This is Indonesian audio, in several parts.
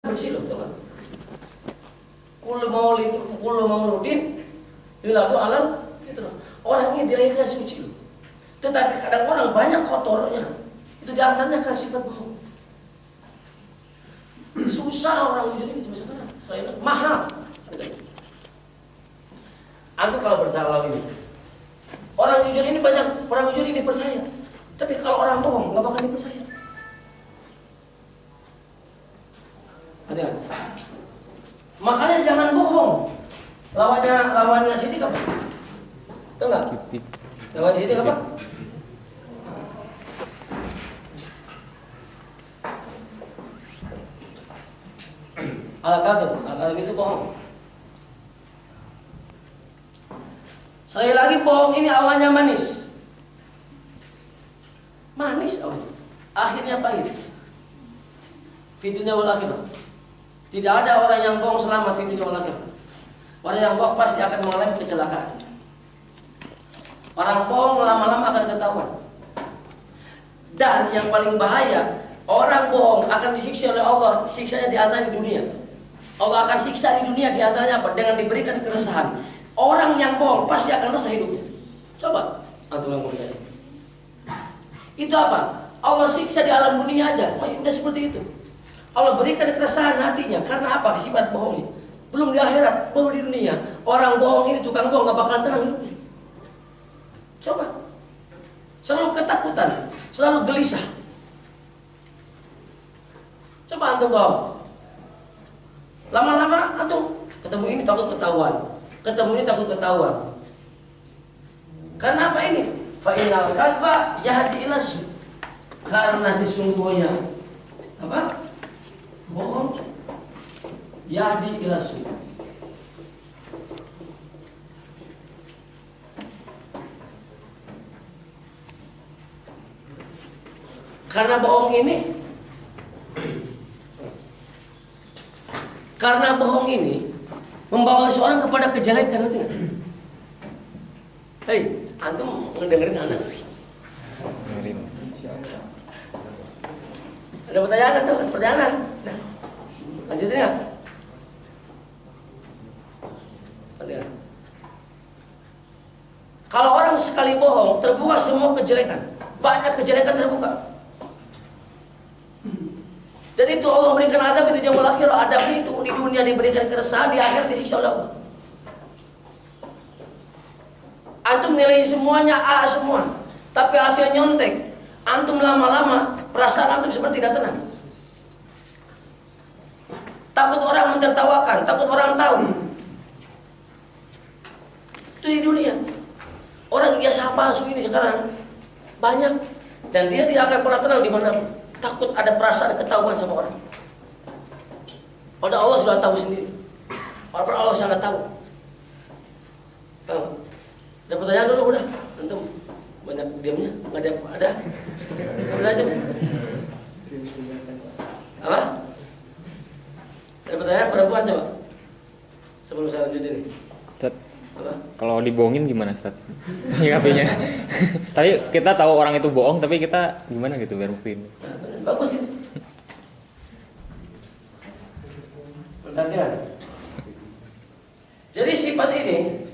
bersih loh teman. Kullu mauludin yuladu alal fitrah. Orang ini dilahirkan suci loh. Tetapi kadang orang banyak kotornya. Itu diantaranya karena sifat bohong. Susah orang jujur ini sebenarnya. Mahal. Antum kalau berjalan ini, orang jujur ini banyak, orang jujur ini dipercaya. Tapi kalau orang bohong, nggak bakal dipercaya. Hati-hati. Makanya jangan bohong. Lawannya sidik apa? Tahu nggak? Lawannya sidik apa? Al-kadzib itu bohong. Sekali lagi bohong ini awalnya manis. Manis awalnya, akhirnya pahit. Fi dunya wal akhirah. Tidak ada orang yang bohong selamat fi dunya wal akhirah. Orang yang bohong pasti akan mengalami kecelakaan. Orang bohong lama-lama akan ketahuan. Dan yang paling bahaya, orang bohong akan disiksa oleh Allah. Siksanya diantaranya di dunia. Allah akan siksa di dunia diantaranya apa? Dengan diberikan keresahan. Orang yang bohong pasti akan resah hidupnya. Coba antum yang percaya. Itu apa? Allah siksa di alam dunia aja. Udah seperti itu. Allah berikan keresahan hatinya. Karena apa? Sifat bohongnya. Belum di akhirat, baru di dunia. Orang bohong ini, tukang bohong, gak bakalan tenang hidupnya. Coba. Selalu ketakutan, selalu gelisah. Coba antum bohong. Lama-lama antum ketemu ini takut ketahuan, ketemu ini takut ketahuan. Karena apa ini? Fa innal kadzba yahdi ila su. Karena sesungguhnya apa? Bohong yahdi ila su. Karena bohong ini membawa seorang kepada kejelekan. Hei, antum ngedengerin anak? Ada pertanyaan atau pertanyaan? Lanjutin ya. Kalau orang sekali bohong, terbuka semua kejelekan. Banyak kejelekan terbuka. Dan itu Allah berikan azab itu yang akhirah. Adab itu di dunia diberikan keresahan, di akhir disiksa oleh Allah. Antum nilai semuanya A semua, tapi hasilnya nyontek. Antum lama-lama perasaan antum seperti tidak tenang. Takut orang mentertawakan, takut orang tahu. Itu di dunia. Orang ijazah palsu ini sekarang banyak, dan dia tidak akan pernah tenang di mana. Takut ada perasaan ketahuan sama orang. Padahal Allah sudah tahu sendiri. Padahal Allah sangat tahu. Ada pertanyaan dulu udah. Antum banyak diamnya, nggak ada. Udah aja. Apa? Ada pertanyaan perempuan coba. Sebelum saya lanjut ini. Ustaz, kalau dibohongin gimana Ustaz? Nyikapinya. Tapi kita tahu orang itu bohong, tapi kita gimana gitu biar buktiin? Bagus ini. Perhatian. Jadi sifat ini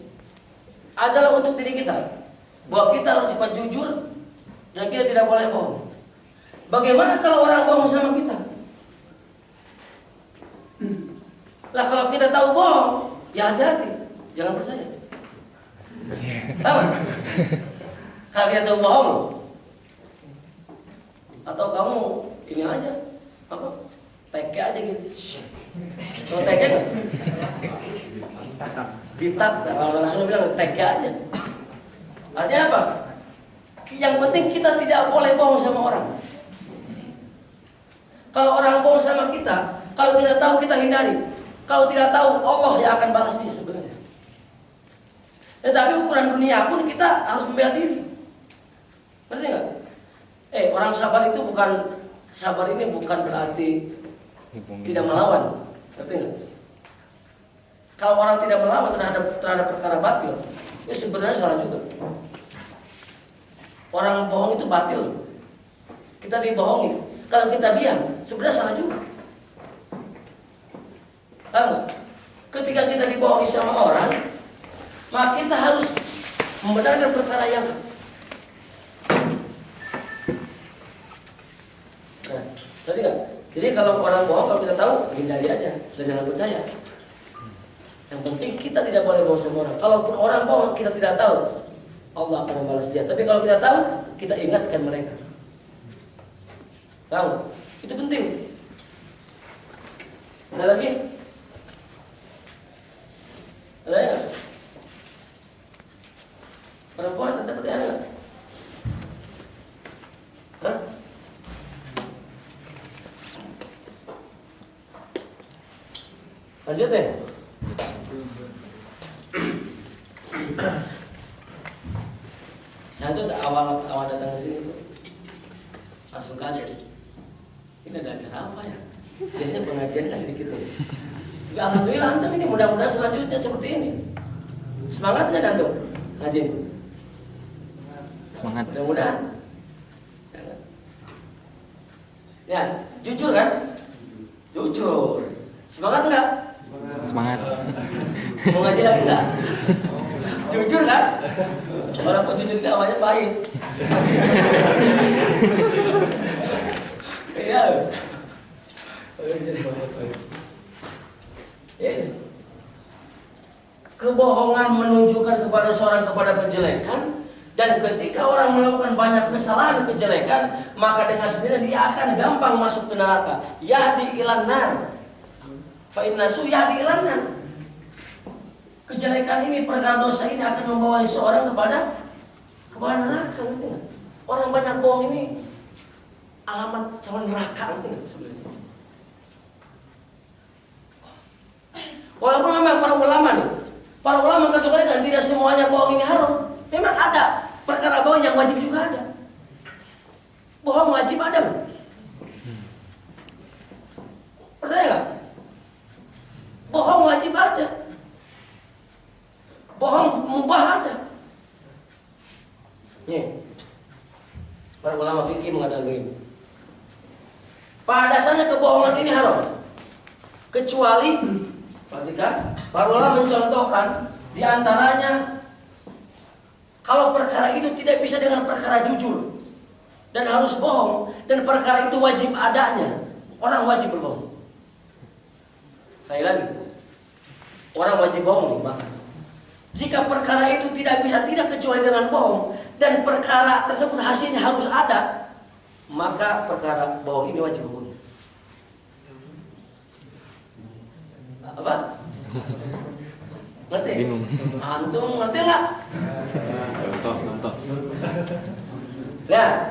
adalah untuk diri kita. Bahwa kita harus sifat jujur dan kita tidak boleh bohong. Bagaimana kalau orang bohong sama kita? Lah kalau kita tahu bohong, ya hati-hati, jangan percaya. Tahu? Kalau kita tahu bohong, atau kamu ini aja apa? Teke aja gitu. Kalau teke nggak? Ditap. Kalau orang Sunda bilang teke aja. Artinya apa? Yang penting kita tidak boleh bohong sama orang. Kalau orang bohong sama kita, kalau kita tahu kita hindari. Kalau tidak tahu, Allah yang akan balas dia sebenarnya. Tetapi ukuran dunia pun kita harus membela diri. Ngerti nggak? Orang sabar itu bukan, sabar ini bukan berarti tidak melawan. Ngerti nggak? Kalau orang tidak melawan terhadap perkara batil, itu sebenarnya salah juga. Orang bohong itu batil. Kita dibohongi. Kalau kita diam, sebenarnya salah juga. Tahu nggak? Ketika kita dibohongi sama orang, maka kita harus membenarkan perkara yang ngerti nggak? Jadi kalau orang bohong, kalau kita tahu, hindari aja dan jangan percaya. Yang penting kita tidak boleh bohong sama orang. Kalaupun orang bohong, kita tidak tahu, Allah akan membalas dia. Tapi kalau kita tahu, kita ingatkan mereka. Tahu? Itu penting. Ada lagi? Ada ya? Perempuan ada pertanyaan nggak? Hah? Lanjut deh. Saya tuh awal datang ke sini tuh langsung kaget. Ini ada acara apa ya? Biasanya pengajian kan sedikit tuh. Tapi alhamdulillah antum ini mudah-mudahan selanjutnya seperti ini. Semangat nggak antum ngaji? Semangat. Mudah-mudahan. Ya, jujur kan? Jujur. Semangat nggak? Semangat. Mau ngaji lagi nggak? Jujur kan? Orang kok jujur awalnya pahit. Iya. Kebohongan menunjukkan kepada seorang kepada kejelekan, dan ketika orang melakukan banyak kesalahan kejelekan, maka dengan sendirinya dia akan gampang masuk ke neraka. Yahdi ilan nar. Fa inna su yahdi ilan nar. Kejelekan ini, perkara dosa ini akan membawa seorang kepada neraka. Orang banyak bohong ini alamat calon neraka sebenarnya. Walaupun memang para ulama kategorikan tidak semuanya bohong ini haram. Memang ada perkara bohong yang wajib juga ada. Bohong wajib ada loh. Percaya nggak? Bohong wajib ada. Bohong mubah ada. Nih, para ulama fikih mengatakan begini. Pada dasarnya kebohongan ini haram, kecuali, perhatikan, para ulama mencontohkan diantaranya kalau perkara itu tidak bisa dengan perkara jujur dan harus bohong, dan perkara itu wajib adanya, orang wajib berbohong. Sekali lagi, orang wajib bohong nih, bahkan jika perkara itu tidak bisa tidak kecuali dengan bohong, dan perkara tersebut hasilnya harus ada, maka perkara bohong ini wajib hukum. Apa? Ngerti? Bingung. Antum ngerti nggak? Contoh. Nah,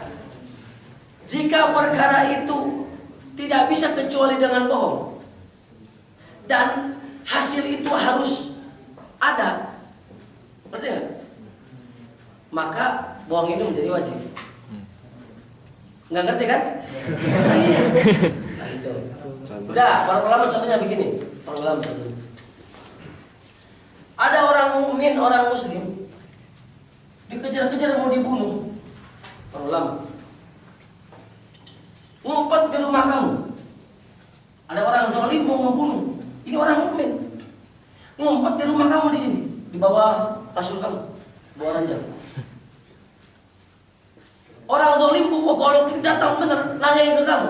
jika perkara itu tidak bisa kecuali dengan bohong, dan hasil itu harus ada, ngerti nggak? Maka bohong itu menjadi wajib. Nggak ngerti kan? Nah, itu. Udah, para ulama contohnya begini. Para ulama contohnya. Ada orang mukmin, orang muslim dikejar-kejar mau dibunuh. Para ulama ngumpet di rumah kamu. Ada orang zalim mau membunuh. Ini orang mukmin. Ngumpet di rumah kamu di sini, di bawah kasur kamu, bawah ranjang. Orang zalim kalau datang bener nanyain ke kamu,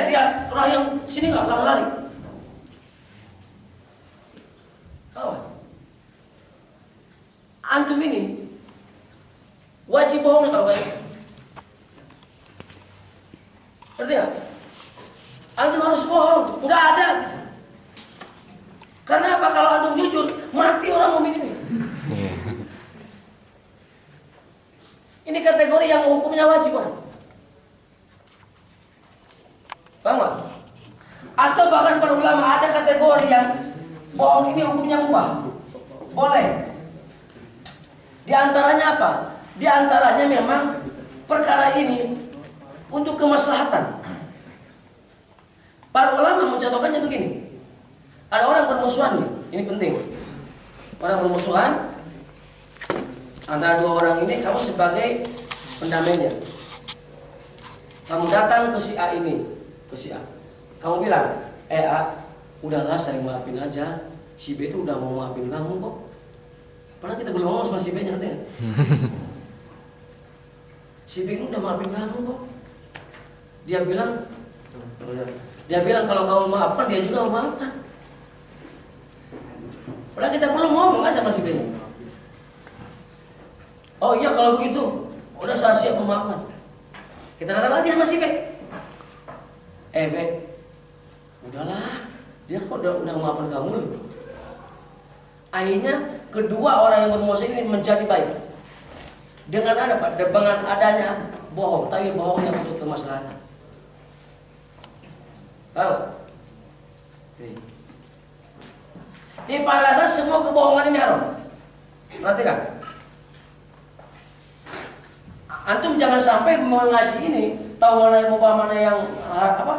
dia orang yang sini nggak lari. Antum ini wajib bohong kalau kayak gitu. Ngerti nggak? Antum harus bohong, nggak ada gitu. Karena apa? Kalau antum jujur, mati orang mukmin ini. Ini kategori yang hukumnya wajib, kan? Paham nggak? Atau bahkan para ulama ada kategori yang bohong ini hukumnya mubah, boleh. Di antaranya apa? Di antaranya memang perkara ini untuk kemaslahatan. Para ulama mencontohkannya begini. Ada orang bermusuhan nih, ini penting. Orang bermusuhan antara dua orang ini, kamu sebagai pendamainya. Kamu datang ke si A ini, ke si A. Kamu bilang, A, udahlah saling maafin aja. Si B itu udah mau maafin kamu kok. Padahal kita belum ngomong sama si B nya, ngerti nggak? Si B itu udah maafin kamu kok. Dia bilang kalau kamu maafkan, dia juga mau maafkan. Padahal kita belum ngomong nggak sama si B nya. Oh iya kalau begitu, udah saya siap memaafkan. Kita datang lagi sama si B. B, udahlah, dia kok udah memaafkan kamu loh. Akhirnya kedua orang yang bermuasa ini menjadi baik. Dengan adanya bohong, tapi bohongnya untuk kemaslahatan. Tahu? Di pada semua kebohongan ini haram. Perhatikan. Antum jangan sampai mengaji ini tahu mana yang mubah, mana yang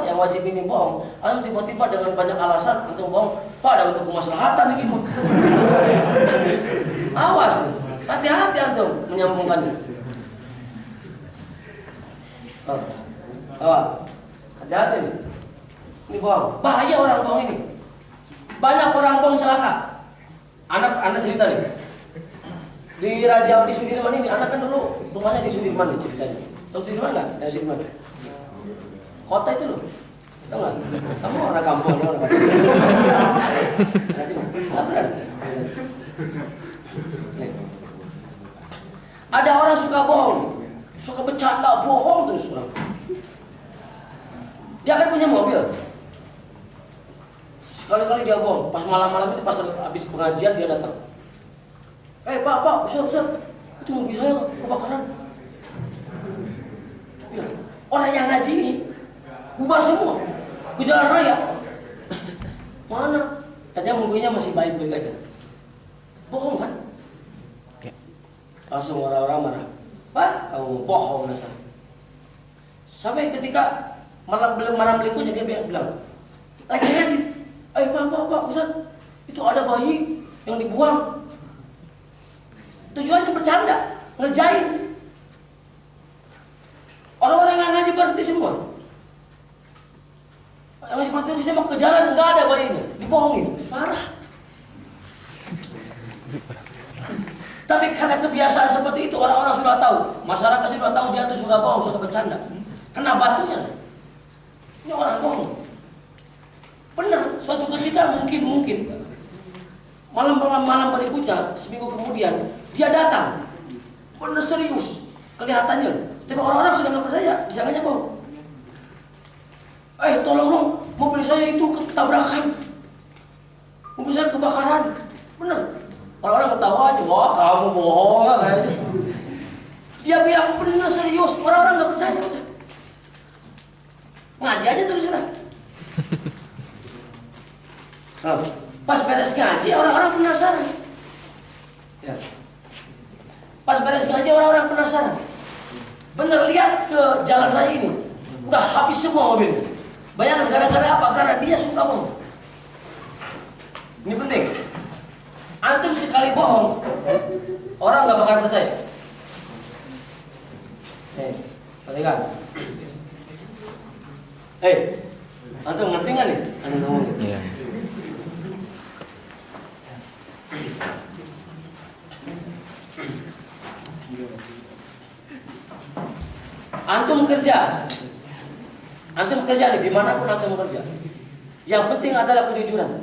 yang wajib ini bohong. Antum tiba-tiba dengan banyak alasan antum bohong. Pada untuk kemaslahatan ini. Awas, hati-hati antum menyambungkannya. Hati-hati nih. Ini bohong. Bahaya orang bohong ini. Banyak orang bohong celaka. Anak cerita nih. Di Sudirman ini, anak kan dulu rumahnya di Sudirman nih ceritanya. Tahu Sudirman nggak? Dari Sudirman. Kota itu loh. Tahu nggak? Kamu orang kampung, orang kampung. Benar. Ada orang suka bohong, suka bercanda bohong terus. Dia kan punya mobil. Sekali-kali dia bohong. Pas malam-malam itu pas habis pengajian dia datang. Pak, besar, itu mobil saya kebakaran. Ya, orang yang ngaji ini bubar semua ke jalan raya. Mana? Ternyata mobilnya masih baik-baik aja. Bohong kan? Langsung orang-orang marah. Pak, kamu bohong dasar. Sampai ketika malam berikutnya dia bilang, lagi ngaji. Pak, Ustaz, itu ada bayi yang dibuang. Tujuannya bercanda, ngerjain. Orang-orang yang ngaji berhenti semua. Yang ngaji berhenti semua ke jalan, nggak ada bayinya, dibohongin, parah. Tapi karena kebiasaan seperti itu, orang-orang sudah tahu, masyarakat sudah tahu dia itu suka bohong, suka bercanda. Kena batunya. Ini orang bohong. Benar, suatu ketika mungkin malam berikutnya, seminggu kemudian dia datang, benar serius, kelihatannya. Tapi orang-orang sudah nggak percaya, disangkanya bohong. Tolong dong, mobil saya itu ketabrakan, mobil saya kebakaran, benar. Orang-orang ketawa aja, wah kamu bohong lah kayaknya. Dia bilang benar serius, orang-orang nggak percaya. Ngaji aja terus sudah. Pas beres ngaji orang-orang penasaran. Ya. Pas beres ngaji orang-orang penasaran. Bener lihat ke jalan raya ini, udah habis semua mobilnya. Bayangkan gara-gara apa? Karena dia suka bohong. Ini penting. Antum sekali bohong, orang nggak bakal percaya. Perhatikan. Antum ngerti nggak nih? Antum ngomong. Iya. Antum kerja nih, dimanapun antum kerja. Yang penting adalah kejujuran.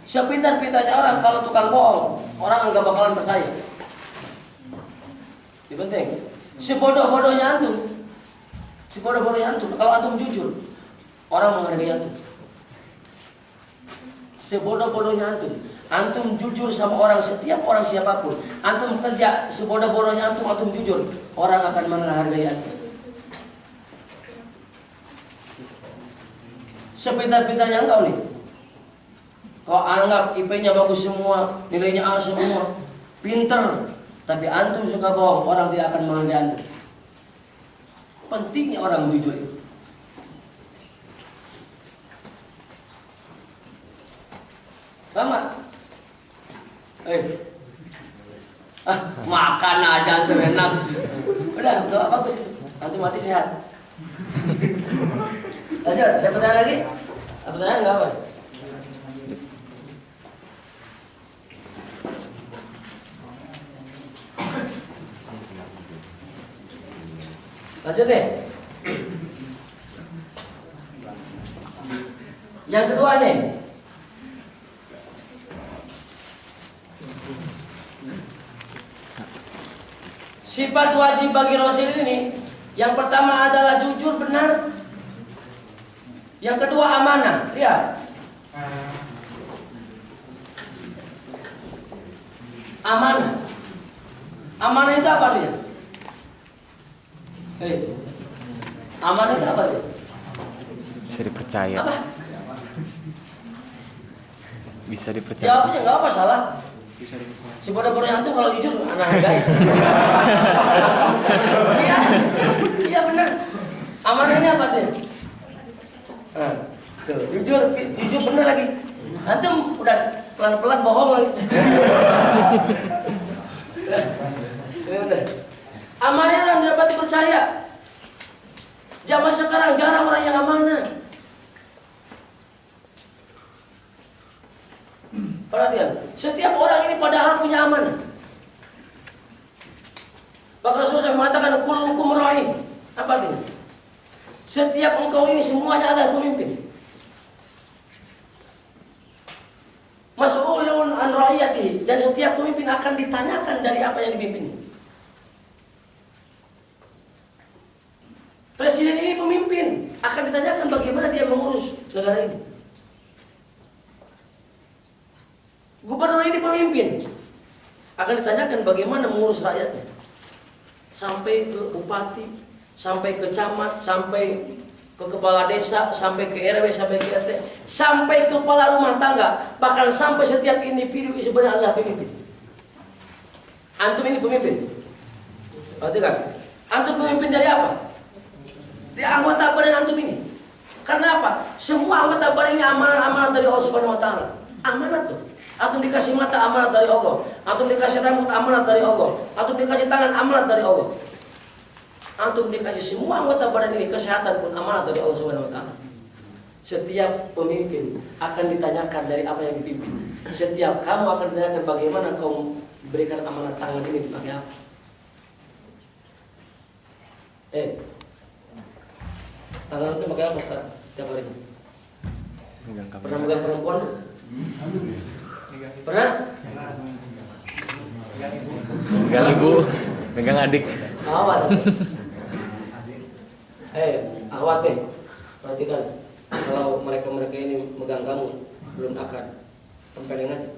Sepintar-pintarnya orang kalau tukang bohong, orang nggak bakalan percaya. Ini penting. Sebodoh-bodohnya antum, kalau antum jujur, orang menghargai antum. Sebodoh-bodohnya antum jujur sama orang, setiap orang siapapun. Antum kerja, sebodoh-bodohnya antum jujur, orang akan menghargai antum. Sepintar-pintarnya engkau nih, kau anggap IP-nya bagus semua, nilainya A semua, pinter, tapi antum suka bohong, orang tidak akan menghargai antum. Pentingnya orang jujur itu. Sama. Makan aja antum enak. Udah, enggak bagus itu. Antum mati sehat. Aja, ada pertanyaan lagi? Ada pertanyaan enggak apa? Lanjut deh. Yang kedua nih. Sifat wajib bagi Rasul ini, yang pertama adalah jujur benar. Yang kedua amanah. Lihat. Amanah. Amanah itu apa dia? Amanah itu apa dia? Bisa dipercaya. Apa? Bisa dipercaya. Jawabnya nggak apa salah. Si bodoh-bodoh yang itu kalau jujur anak enggak. Iya, iya benar. Amanah ini apa dia? Tuh, jujur benar lagi. Antum udah pelan-pelan bohong lagi. Amanah yang dapat dipercaya. Zaman sekarang jarang orang yang amanah. Perhatian, setiap orang ini padahal punya amanah. Maka Rasulullah mengatakan kullukum ra'in. Apa artinya? Setiap engkau ini semuanya adalah pemimpin. Mas'ulun an ra'iyati, dan setiap pemimpin akan ditanyakan dari apa yang dipimpinnya. Presiden ini pemimpin, akan ditanyakan bagaimana dia mengurus negara ini. Gubernur ini pemimpin, akan ditanyakan bagaimana mengurus rakyatnya. Sampai ke bupati, sampai ke camat, sampai ke kepala desa, sampai ke RW, sampai ke RT, sampai ke kepala rumah tangga, bahkan sampai setiap individu sebenarnya adalah pemimpin. Antum ini pemimpin. Perhatikan, antum pemimpin dari apa? Dari anggota badan antum ini. Karena apa? Semua anggota badan ini amanat dari Allah Subhanahu Wa Taala. Amanat tuh. Antum dikasih mata amanat dari Allah. Antum dikasih rambut amanat dari Allah. Antum dikasih tangan amanat dari Allah. Antum dikasih semua anggota badan ini, kesehatan pun amanat dari Allah Subhanahu Wa Taala. Setiap pemimpin akan ditanyakan dari apa yang dipimpin. Setiap kamu akan ditanyakan bagaimana kau berikan amanat tangan ini dipakai apa. Tangan itu pakai apa sekarang? Tiap hari. Pernah megang perempuan? Pernah? Megang ibu, megang adik. Awas. Akhwat deh. Perhatikan, kalau mereka ini megang kamu belum akad, tempelin aja.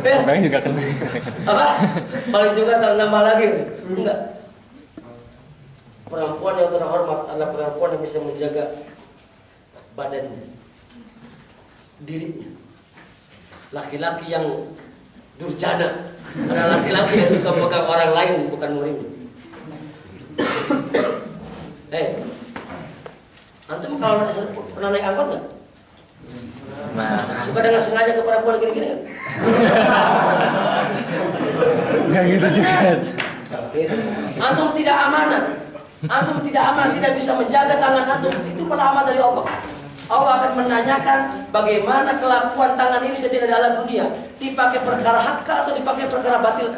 Bang juga kena. Apa? Paling juga nambah lagi. Enggak. Perempuan yang terhormat adalah perempuan yang bisa menjaga badannya, dirinya. Laki-laki yang durjana adalah laki-laki yang suka megang orang lain, bukan muridnya. Antum kalau pernah naik angkot nggak? Nah, Suka dengan sengaja ke perempuan gini-gini kan? nggak gitu juga. Antum tidak amanat. Antum tidak aman, tidak bisa menjaga tangan antum. Itu pelamat dari Allah. Allah akan menanyakan bagaimana kelakuan tangan ini ketika dalam dunia. Dipakai perkara hak atau dipakai perkara batil.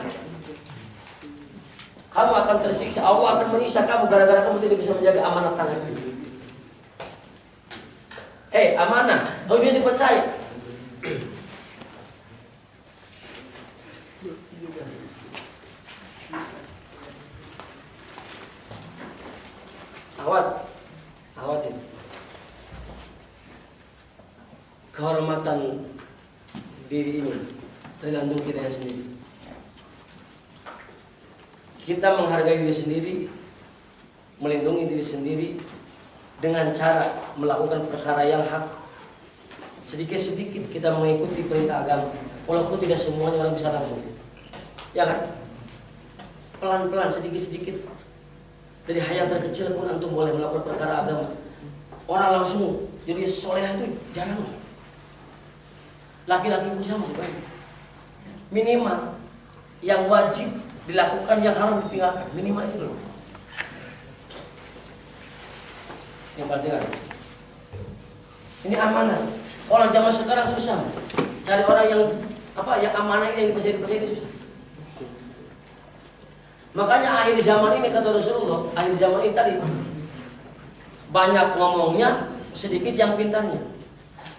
Kamu akan tersiksa. Allah akan menyiksa kamu gara-gara kamu tidak bisa menjaga amanat tangan ini. Amanah, lebih dipercaya. Awatin. Kehormatan diri ini tergantung kita sendiri. Kita menghargai diri sendiri, melindungi diri sendiri dengan cara melakukan perkara yang hak. Sedikit-sedikit kita mengikuti perintah agama, walaupun tidak semuanya orang bisa langsung. Ya kan? Pelan-pelan, sedikit-sedikit. Dari hal yang terkecil pun antum boleh melakukan perkara agama. Orang langsung jadi soleh itu jarang. Laki-laki itu sama sih banyak. Minimal yang wajib dilakukan, yang haram ditinggalkan. Minimal itu loh. Yang perhatikan. Ini amanah. Orang zaman sekarang susah cari orang yang yang amanah ini yang dipercaya susah. Makanya akhir zaman ini kata Rasulullah, akhir zaman ini tadi banyak ngomongnya, sedikit yang pintarnya.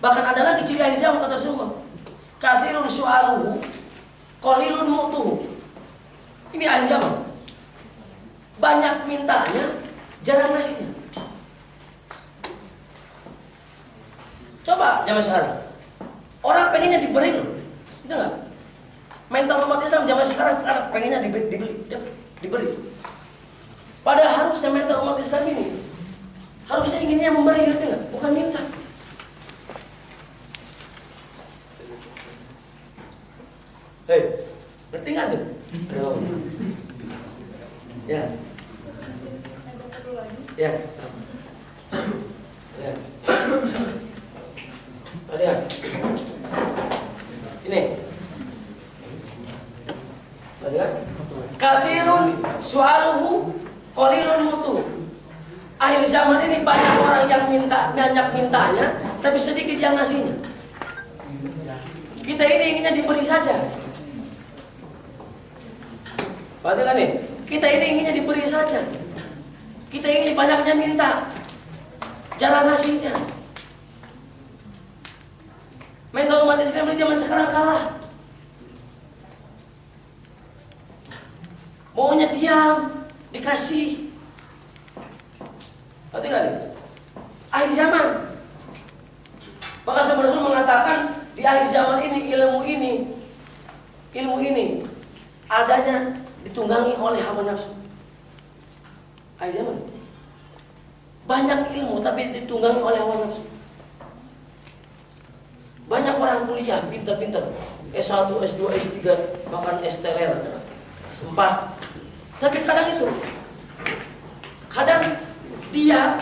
Bahkan ada lagi ciri akhir zaman kata Rasulullah, katsirun su'aluhu, qalilun mu'tuhu. Ini akhir zaman. Banyak mintanya, jarang ngasihnya. Coba zaman sekarang, orang pengennya diberi loh, itu enggak? Mental umat Islam zaman sekarang pengennya diberi. Padahal harusnya mental umat Islam ini harusnya inginnya memberi, ngerti enggak? Bukan minta. Hei, ngerti nggak tuh? Ya. Ya. Ya. Ada. Ini. Ada. Kasirun su'aluhu qalilun mutuh. Akhir zaman ini banyak orang yang banyak mintanya, tapi sedikit yang ngasihnya. Kita ini inginnya diberi saja. Perhatikan nih, kita ini inginnya diberi saja. Kita ingin banyaknya minta, jarang ngasihnya. Mental umat Islam di zaman sekarang kalah. Maunya diam, dikasih. Perhatikan nih, akhir zaman. Maka Rasul mengatakan di akhir zaman ini ilmu ini adanya ditunggangi oleh hawa nafsu. Akhir zaman banyak ilmu tapi ditunggangi oleh hawa nafsu. Banyak orang kuliah pintar-pintar, S1, S2, S3, bahkan S-teler, S4. Tapi kadang dia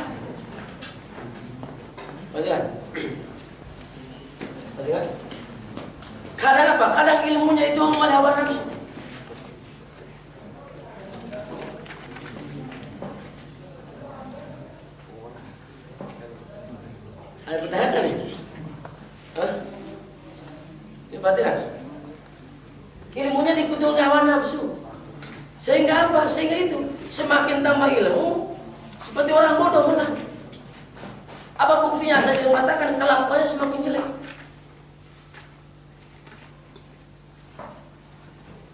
kadang apa? Kadang ilmunya ditunggangi oleh hawa nafsu. Ada pertanyaan nih? Ini perhatikan. Ilmunya dikutuk hawa nafsu. Sehingga apa? Sehingga itu semakin tambah ilmu seperti orang bodoh malah. Apa buktinya? Saya mengatakan kelakuannya semakin jelek.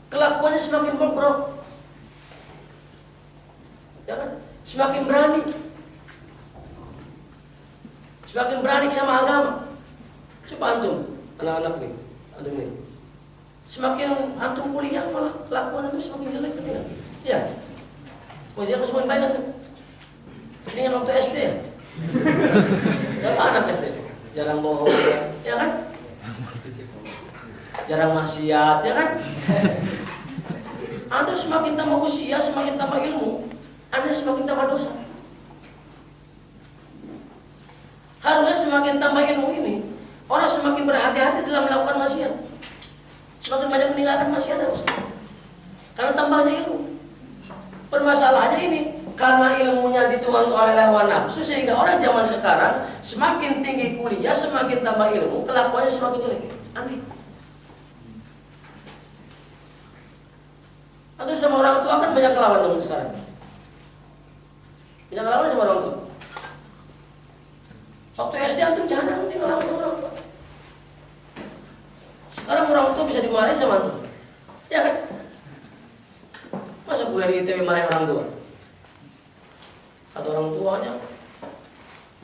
Kelakuannya semakin bobrok. Ya kan? Semakin berani. Semakin berani sama agama. Coba antum, anak-anak nih, antum nih. Semakin antum kuliah malah kelakuan itu semakin jelek, kan? Ya. Wajah semakin baik antum. Dengan waktu SD ya. Siapa anak SD? Jarang bohong, ya kan? Jarang maksiat, ya kan? Anda semakin tambah usia, semakin tambah ilmu, Anda semakin tambah dosa. Harusnya semakin tambah ilmu ini, orang semakin berhati-hati dalam melakukan maksiat. Semakin banyak meninggalkan maksiat harusnya. Karena tambahnya ilmu. Permasalahannya ini, karena ilmunya ditunggangi oleh hawa nafsu, sehingga orang zaman sekarang semakin tinggi kuliah, semakin tambah ilmu, kelakuannya semakin jelek. Aneh. Atau sama orang tua kan banyak lawan teman sekarang. Banyak lawan sama orang tua. Waktu SD antum jarang ngelawan sama orang tua. Sekarang orang tua bisa dimarahi sama antum. Ya kan? Masa kuliah di ITB marahin orang tua? Kata orang tuanya,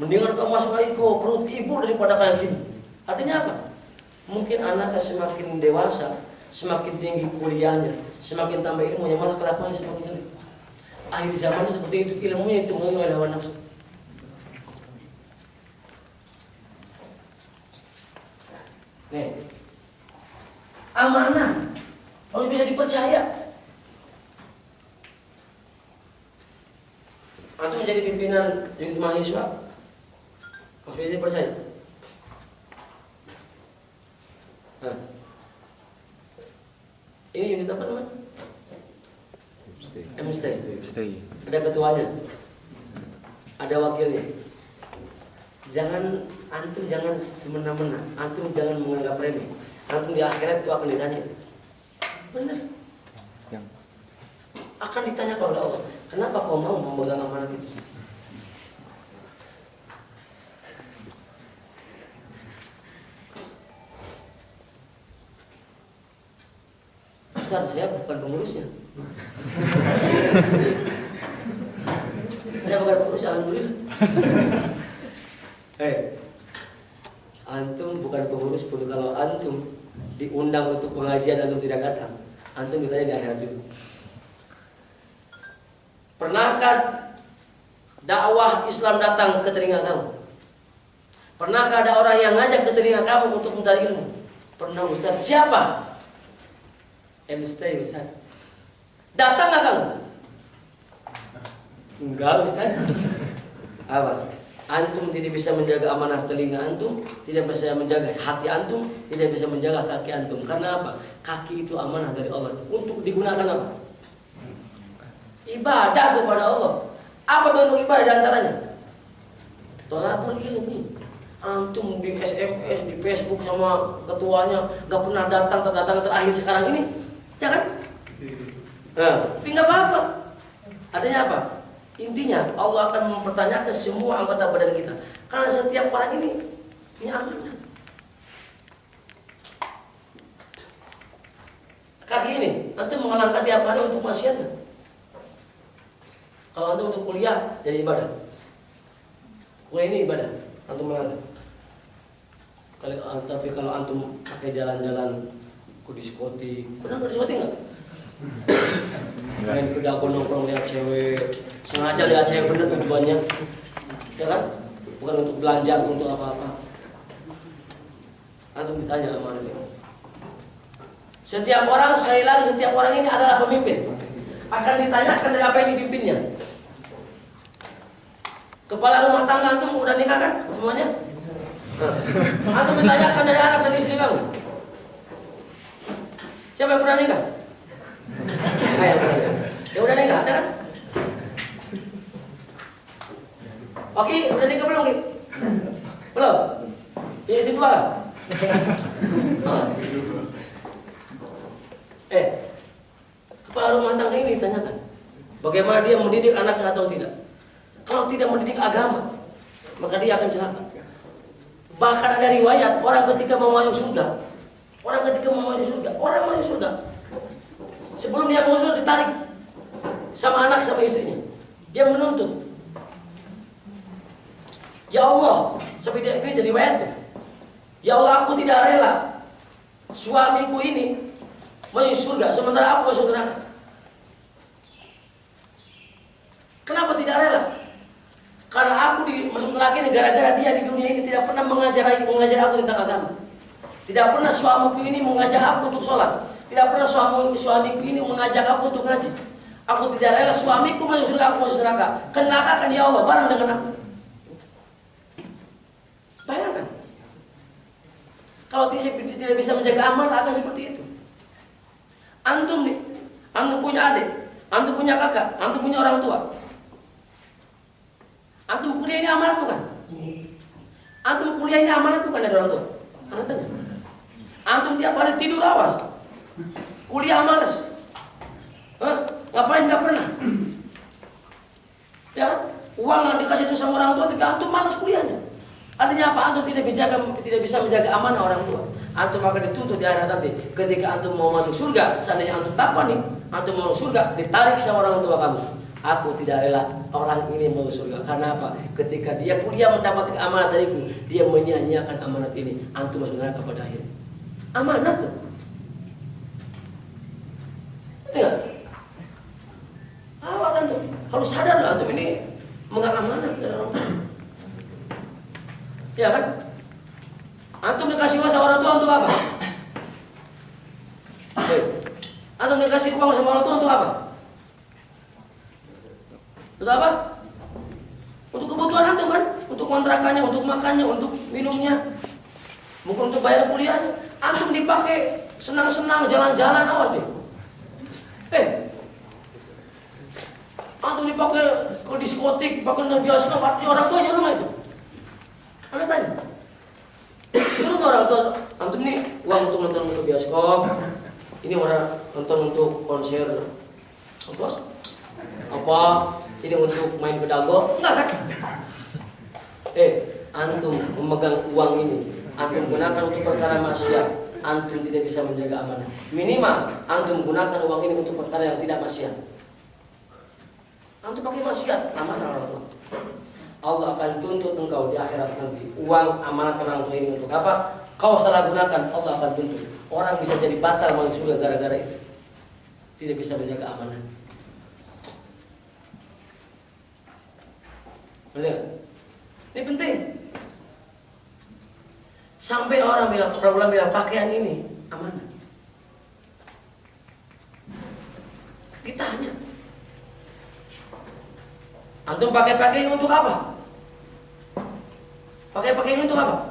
mendingan kamu masuk lagi ke perut ibu daripada kayak gini. Artinya apa? Mungkin anaknya semakin dewasa, semakin tinggi kuliahnya, semakin tambah ilmunya, malah kelakuannya semakin jelek. Akhir zamannya seperti itu, ilmunya ditunggangi oleh hawa nafsu. Nih, amanah harus bisa dipercaya. Antum menjadi pimpinan unit mahasiswa harus bisa dipercaya. Nah. Ini unit apa namanya? MSTI. Ada ketuanya, ada wakilnya. Antum jangan semena-mena, antum jangan menganggap remeh. Antum di akhirat itu akan ditanya itu. Benar. Yang Akan ditanya oleh Allah. Kenapa kau mau memegang amanat itu? Ustaz, saya bukan pengurusnya. Saya bukan pengurus, alhamdulillah. Antum bukan pengurus pun kalau antum diundang untuk pengajian antum tidak datang, antum ditanya di akhirat juga. Pernahkah dakwah Islam datang ke telinga kamu? Pernahkah ada orang yang ngajak ke telinga kamu untuk mencari ilmu? Pernah Ustaz. Siapa? Ustaz, Ustaz. Datang nggak kamu? Enggak Ustaz. Awas. Antum tidak bisa menjaga amanah telinga antum, tidak bisa menjaga hati antum, tidak bisa menjaga kaki antum. Karena apa? Kaki itu amanah dari Allah. Untuk digunakan apa? Ibadah kepada Allah. Apa bentuk ibadah diantaranya? Tolabul ilmi. Antum di SMS, di Facebook sama ketuanya nggak pernah datang terakhir sekarang ini, ya kan? Tapi nggak apa-apa. Artinya apa? Intinya Allah akan mempertanyakan semua anggota badan kita. Karena setiap orang ini punya amanah. Kaki ini, antum mengalangkah tiap hari untuk maksiat. Kalau antum untuk kuliah, jadi ibadah. Kuliah ini ibadah, antum mengalangkah. Tapi kalau antum pakai jalan-jalan ke diskotik, pernah ke diskotik nggak? Main ke dapur nongkrong lihat cewek, sengaja lihat cewek bener tujuannya, ya kan? Bukan untuk belanja, untuk apa-apa. Antum ditanya sama ini. Setiap orang, sekali lagi, setiap orang ini adalah pemimpin. Akan ditanyakan dari apa yang dipimpinnya. Kepala rumah tangga antum udah nikah kan semuanya? Antum ditanyakan dari anak dan istri kamu. Siapa yang pernah nikah? Ayo, ya udah nikah, ada kan? Oke, udah nikah belum? Belum? Ini istri dua kan? Kepala rumah tangga ini ditanyakan bagaimana dia mendidik anaknya atau tidak. Kalau tidak mendidik agama, maka dia akan celaka. Bahkan ada riwayat orang ketika mau masuk surga, orang masuk surga, sebelum dia masuk surga ditarik sama anak sama istrinya. Dia menuntut, ya Allah, sampai dia ini jadi riwayat. Ya Allah, aku tidak rela suamiku ini masuk surga sementara aku masuk neraka. Kenapa tidak rela? Karena aku masuk neraka ini gara-gara dia di dunia ini tidak pernah mengajar aku tentang agama. Tidak pernah suamiku ini mengajak aku untuk sholat. Tidak pernah suamiku ini mengajak aku untuk ngaji. Aku tidak rela suamiku masuk surga, aku masuk neraka. Kenapa kan ya Allah bareng dengan aku? Bayangkan. Kalau tidak bisa menjaga amal akan seperti itu. Antum nih, antum punya adik, antum punya kakak, antum punya orang tua. Antum kuliah ini amanat bukan? Antum kuliah ini amanat bukan dari orang tua? Anak tanya. Antum tiap hari tidur awas, kuliah malas. Ngapain nggak pernah? Ya kan? Uang yang dikasih itu sama orang tua, tapi antum malas kuliahnya. Artinya apa? Antum tidak bisa menjaga amanah orang tua. Antum akan dituntut di akhirat nanti. Ketika antum mau masuk surga, seandainya antum takwa nih, antum mau masuk surga, ditarik sama orang tua kamu. Aku tidak rela orang ini masuk surga. Karena apa? Ketika dia kuliah mendapatkan amanat dariku, dia menyia-nyiakan amanat ini. Antum masuk neraka pada akhirnya. Amanat loh. Tidak. Awak antum harus sadar loh, antum ini menganggap amanat dari orang tua. Ya kan? Antum dikasih uang sama orang tua untuk apa? Antum dikasih uang sama orang tua untuk apa? Untuk apa? Untuk kebutuhan antum kan? Untuk kontrakannya, untuk makannya, untuk minumnya. Bukan untuk bayar kuliahnya. Antum dipakai senang-senang jalan-jalan, awas deh. Antum dipakai ke diskotik, dipakai ke bioskop, artinya orang tua nyuruh nggak itu? Anda tanya. Nyuruh nggak orang tua Antum nih uang untuk nonton ke bioskop, ini orang nonton untuk konser apa ini untuk main ke dago, enggak kan? Antum memegang uang ini, antum gunakan untuk perkara maksiat, antum tidak bisa menjaga amanah. Minimal antum gunakan uang ini untuk perkara yang tidak maksiat. Antum pakai maksiat, amanah orang tua. Allah akan tuntut engkau di akhirat nanti. Uang amanat orang tua ini untuk apa? Kau salah gunakan, Allah akan tuntut. Orang bisa jadi batal masuk surga gara-gara itu. Tidak bisa menjaga amanah. Benar? Ini penting. Sampai orang bilang, perabulan bilang pakaian ini amanah. Ditanya, antum pakai pakaian ini untuk apa? Pakai pakaian ini untuk apa?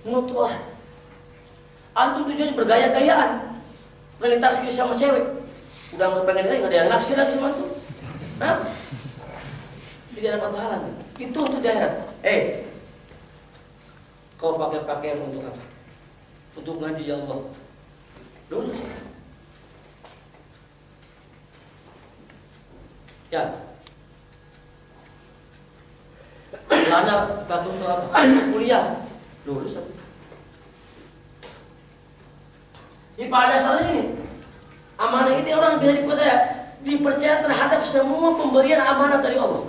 Menutup orang. Antum tujuannya bergaya-gayaan, ngelintas sama cewek. Udah nggak pengen lagi, nggak ada yang naksir lagi sama antum. Hah? Tidak dapat pahala tuh. Itu untuk di akhirat. Kau pakai pakaian untuk apa? Untuk ngaji ya Allah. Lulus. Ya. Celana pakai untuk apa? Kuliah. Lulus. Ini pada dasarnya ini amanah ini orang bisa dipercaya terhadap semua pemberian amanah dari Allah.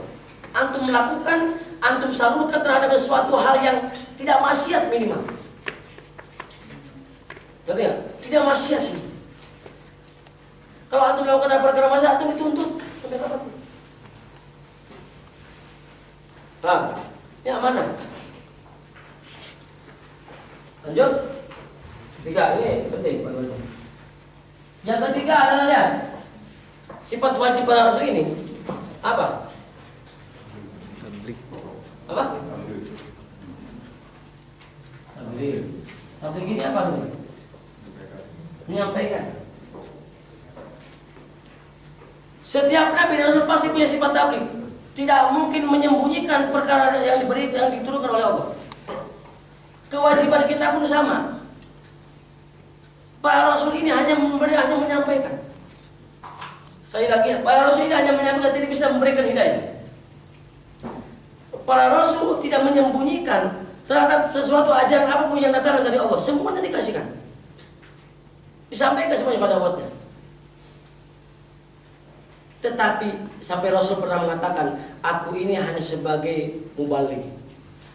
Antum melakukan, antum salurkan terhadap sesuatu hal yang tidak maksiat minimal. Ngerti nggak? Tidak maksiat. Kalau antum melakukan perkara maksiat, antum dituntut sampai kapan? Paham? Ini amanah. Lanjut. 3, ini penting. Yang ketiga adalah lihat sifat wajib para rasul ini apa? Apa? Tabligh ini apa nih? Menyampaikan. Setiap nabi dan rasul pasti punya sifat tabligh. Tidak mungkin menyembunyikan perkara yang diberikan, yang diturunkan oleh Allah. Kewajiban kita pun sama. Para rasul ini hanya menyampaikan. Saya lagi, para rasul ini hanya menyampaikan, tidak bisa memberikan hidayah. Para rasul tidak menyembunyikan terhadap sesuatu ajaran apapun yang datang dari Allah. Semuanya dikasihkan. Disampaikan semuanya pada umatnya. Tetapi sampai Rasul pernah mengatakan, aku ini hanya sebagai mubaligh,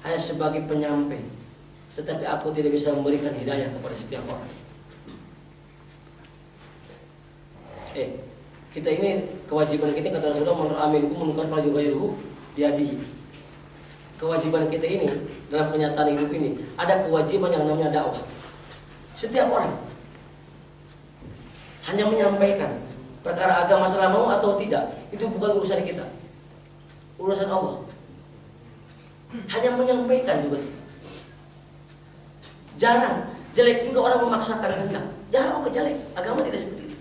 hanya sebagai penyampai. Tetapi aku tidak bisa memberikan hidayah kepada setiap orang. Kita ini kewajiban kita kata Rasulullah, man ra'a minkum munkaran falyughayyirhu biyadihi. Kewajiban kita ini dalam kenyataan hidup ini ada kewajiban yang namanya dakwah. Setiap orang hanya menyampaikan perkara agama, masalah mau atau tidak, itu bukan urusan kita, urusan Allah. Hanya menyampaikan juga sih. Jarang, jelek juga orang memaksakan kehendak. Jarang jelek, agama tidak seperti itu.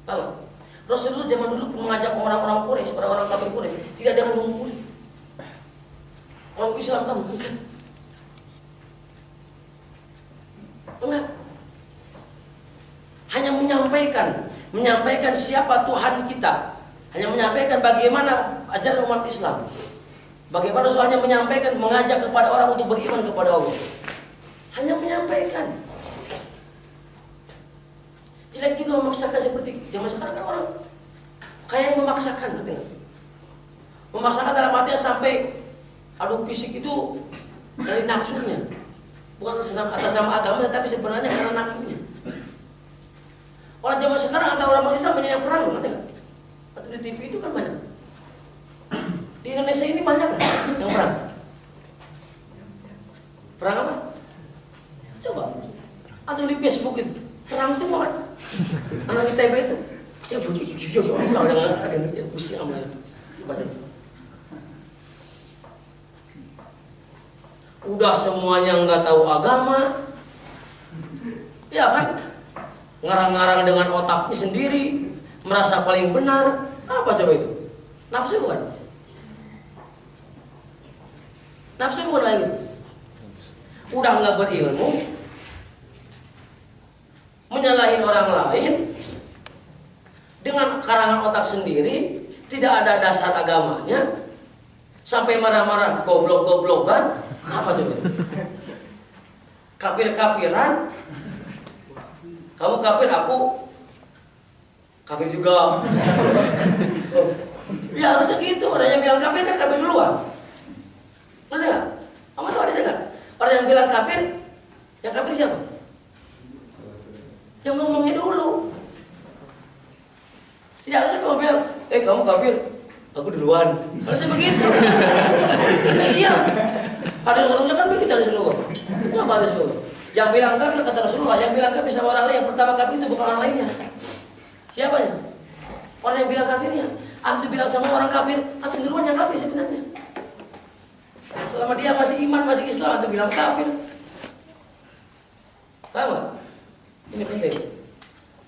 Kalau Rasulullah zaman dulu mengajak orang-orang Quraisy, orang-orang kafir Quraisy, tidak dengan memukuli. Orang Islam kan bukan. Enggak. Hanya menyampaikan siapa Tuhan kita. Hanya menyampaikan bagaimana ajaran umat Islam. Bagaimana Rasul hanya menyampaikan, mengajak kepada orang untuk beriman kepada Allah. Hanya menyampaikan. Tidak juga memaksakan seperti zaman sekarang kan orang kayak yang memaksakan, ngerti nggak? Memaksakan dalam artinya sampai adu fisik itu dari nafsunya, bukan atas nama agama, tapi sebenarnya karena nafsunya. Orang zaman sekarang atau orang Islam banyak yang perang, ngerti nggak? Atau di TV itu kan banyak. Di Indonesia ini banyak kan yang perang. Perang apa? Coba. Atau di Facebook itu perang semua kan. Anak ITB itu ada ngerti pusing sama baca itu. Udah semuanya nggak tahu agama, ya kan? Ngarang-ngarang dengan otaknya sendiri, merasa paling benar. Apa coba itu? Nafsu bukan? Nafsu bukan lagi. Udah nggak berilmu, menyalahin orang lain dengan karangan otak sendiri, tidak ada dasar agamanya, sampai marah-marah, goblok-goblokan, apa coba? Kafir-kafiran, kamu kafir, aku kafir juga. Ya harusnya gitu, orang yang bilang kafir kan kafir duluan. Ngerti nggak? Aman tuh ada nggak? Orang yang bilang kafir, yang kafir siapa? Yang ngomongnya dulu. Tidak harusnya kamu bilang, kamu kafir, aku duluan. Harusnya begitu. Iya. Harusnya kan begitu Rasulullah. Kenapa Rasulullah? Yang bilang kafir kata Rasulullah, yang bilang kafir sama orang lain, yang pertama kafir itu bukan orang lainnya. Siapanya? Orang yang bilang kafirnya. Antum bilang sama orang kafir, antum duluan yang kafir sebenarnya. Selama dia masih iman, masih Islam, antum bilang kafir. Paham gak? Ini penting.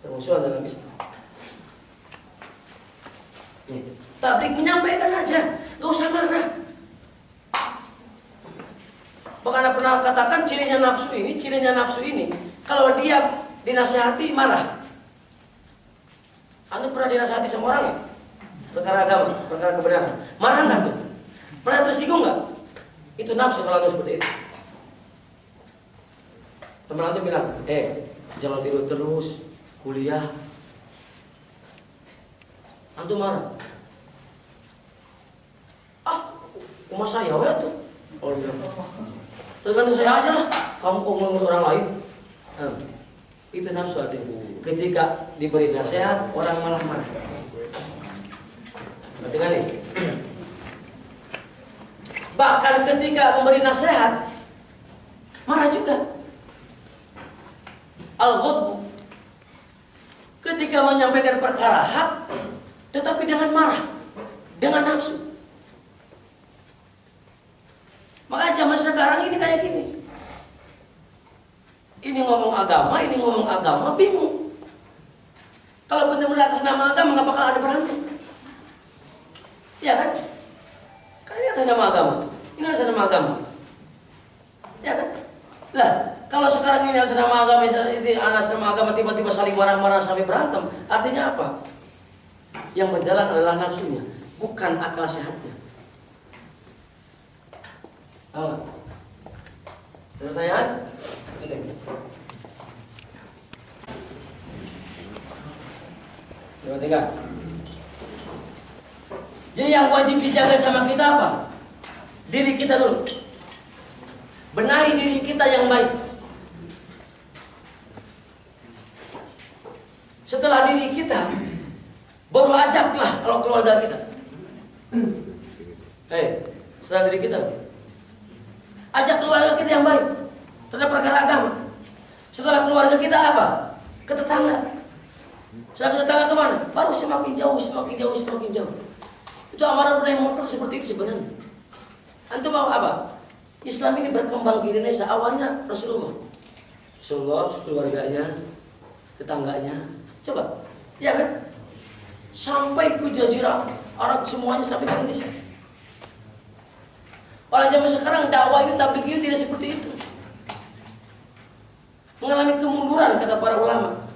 Permusuhan dalam Islam. Tablik menyampaikan aja, gak usah marah. Bahkan pernah katakan cirinya nafsu ini, kalau dia dinasihati marah. Anda pernah dinasihati sama orang gak? Perkara agama, perkara kebenaran, marah nggak tuh? Pernah tersinggung nggak? Itu nafsu kalau anda seperti itu. Teman anda bilang, jangan tidur terus, kuliah. Antum marah. Rumah saya ya tuh. Orang bilang, tergantung saya aja lah. Kamu kok ngomong orang lain? Itu nafsu artinya. Ketika diberi nasihat, orang malah marah. Perhatikan nih. Bahkan ketika memberi nasihat, marah juga. Al-ghadbu, ketika menyampaikan perkara hak, tetapi dengan marah, dengan nafsu. Makanya zaman sekarang ini kayak gini. Ini ngomong agama, bingung. Kalau benar-benar atas nama agama, nggak bakal ada berantem. Ya kan? Kan ini atas nama agama. Ini atas nama agama. Ya kan? Lah, kalau sekarang ini atas nama agama, ini atas nama agama tiba-tiba saling marah-marah sampai berantem, artinya apa? Yang berjalan adalah nafsunya, bukan akal sehatnya. Pertanyaan? Coba tiga. Jadi yang wajib dijaga sama kita apa? Diri kita dulu. Benahi diri kita yang baik. Setelah diri kita, baru ajaklah kalau keluarga kita. Setelah diri kita, ajak keluarga kita yang baik terhadap perkara agama. Setelah keluarga kita apa? Ke tetangga. Setelah ke tetangga kemana? Baru semakin jauh. Itu amarah nahi munkar seperti itu sebenarnya. Antum mau apa? Islam ini berkembang di Indonesia awalnya Rasulullah, keluarganya, tetangganya. Coba, ya kan? Sampai ke Jazirah Arab semuanya sampai ke Indonesia. Orang zaman sekarang dakwah ini tabligh ini tidak seperti itu. Mengalami kemunduran kata para ulama.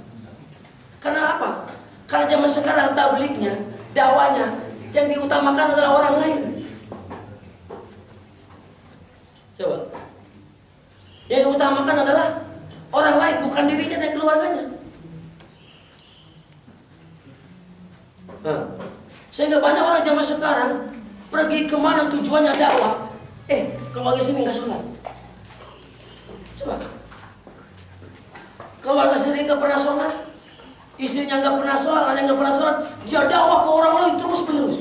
Karena apa? Karena zaman sekarang tablighnya, dakwanya yang diutamakan adalah orang lain. Coba. Yang diutamakan adalah orang lain, bukan dirinya dan keluarganya. Sehingga banyak orang zaman sekarang pergi kemana tujuannya dakwah, keluarga sini nggak sholat. Coba. Keluarga sendiri nggak pernah sholat, istrinya nggak pernah sholat, anaknya nggak pernah sholat, dia dakwah ke orang lain terus menerus.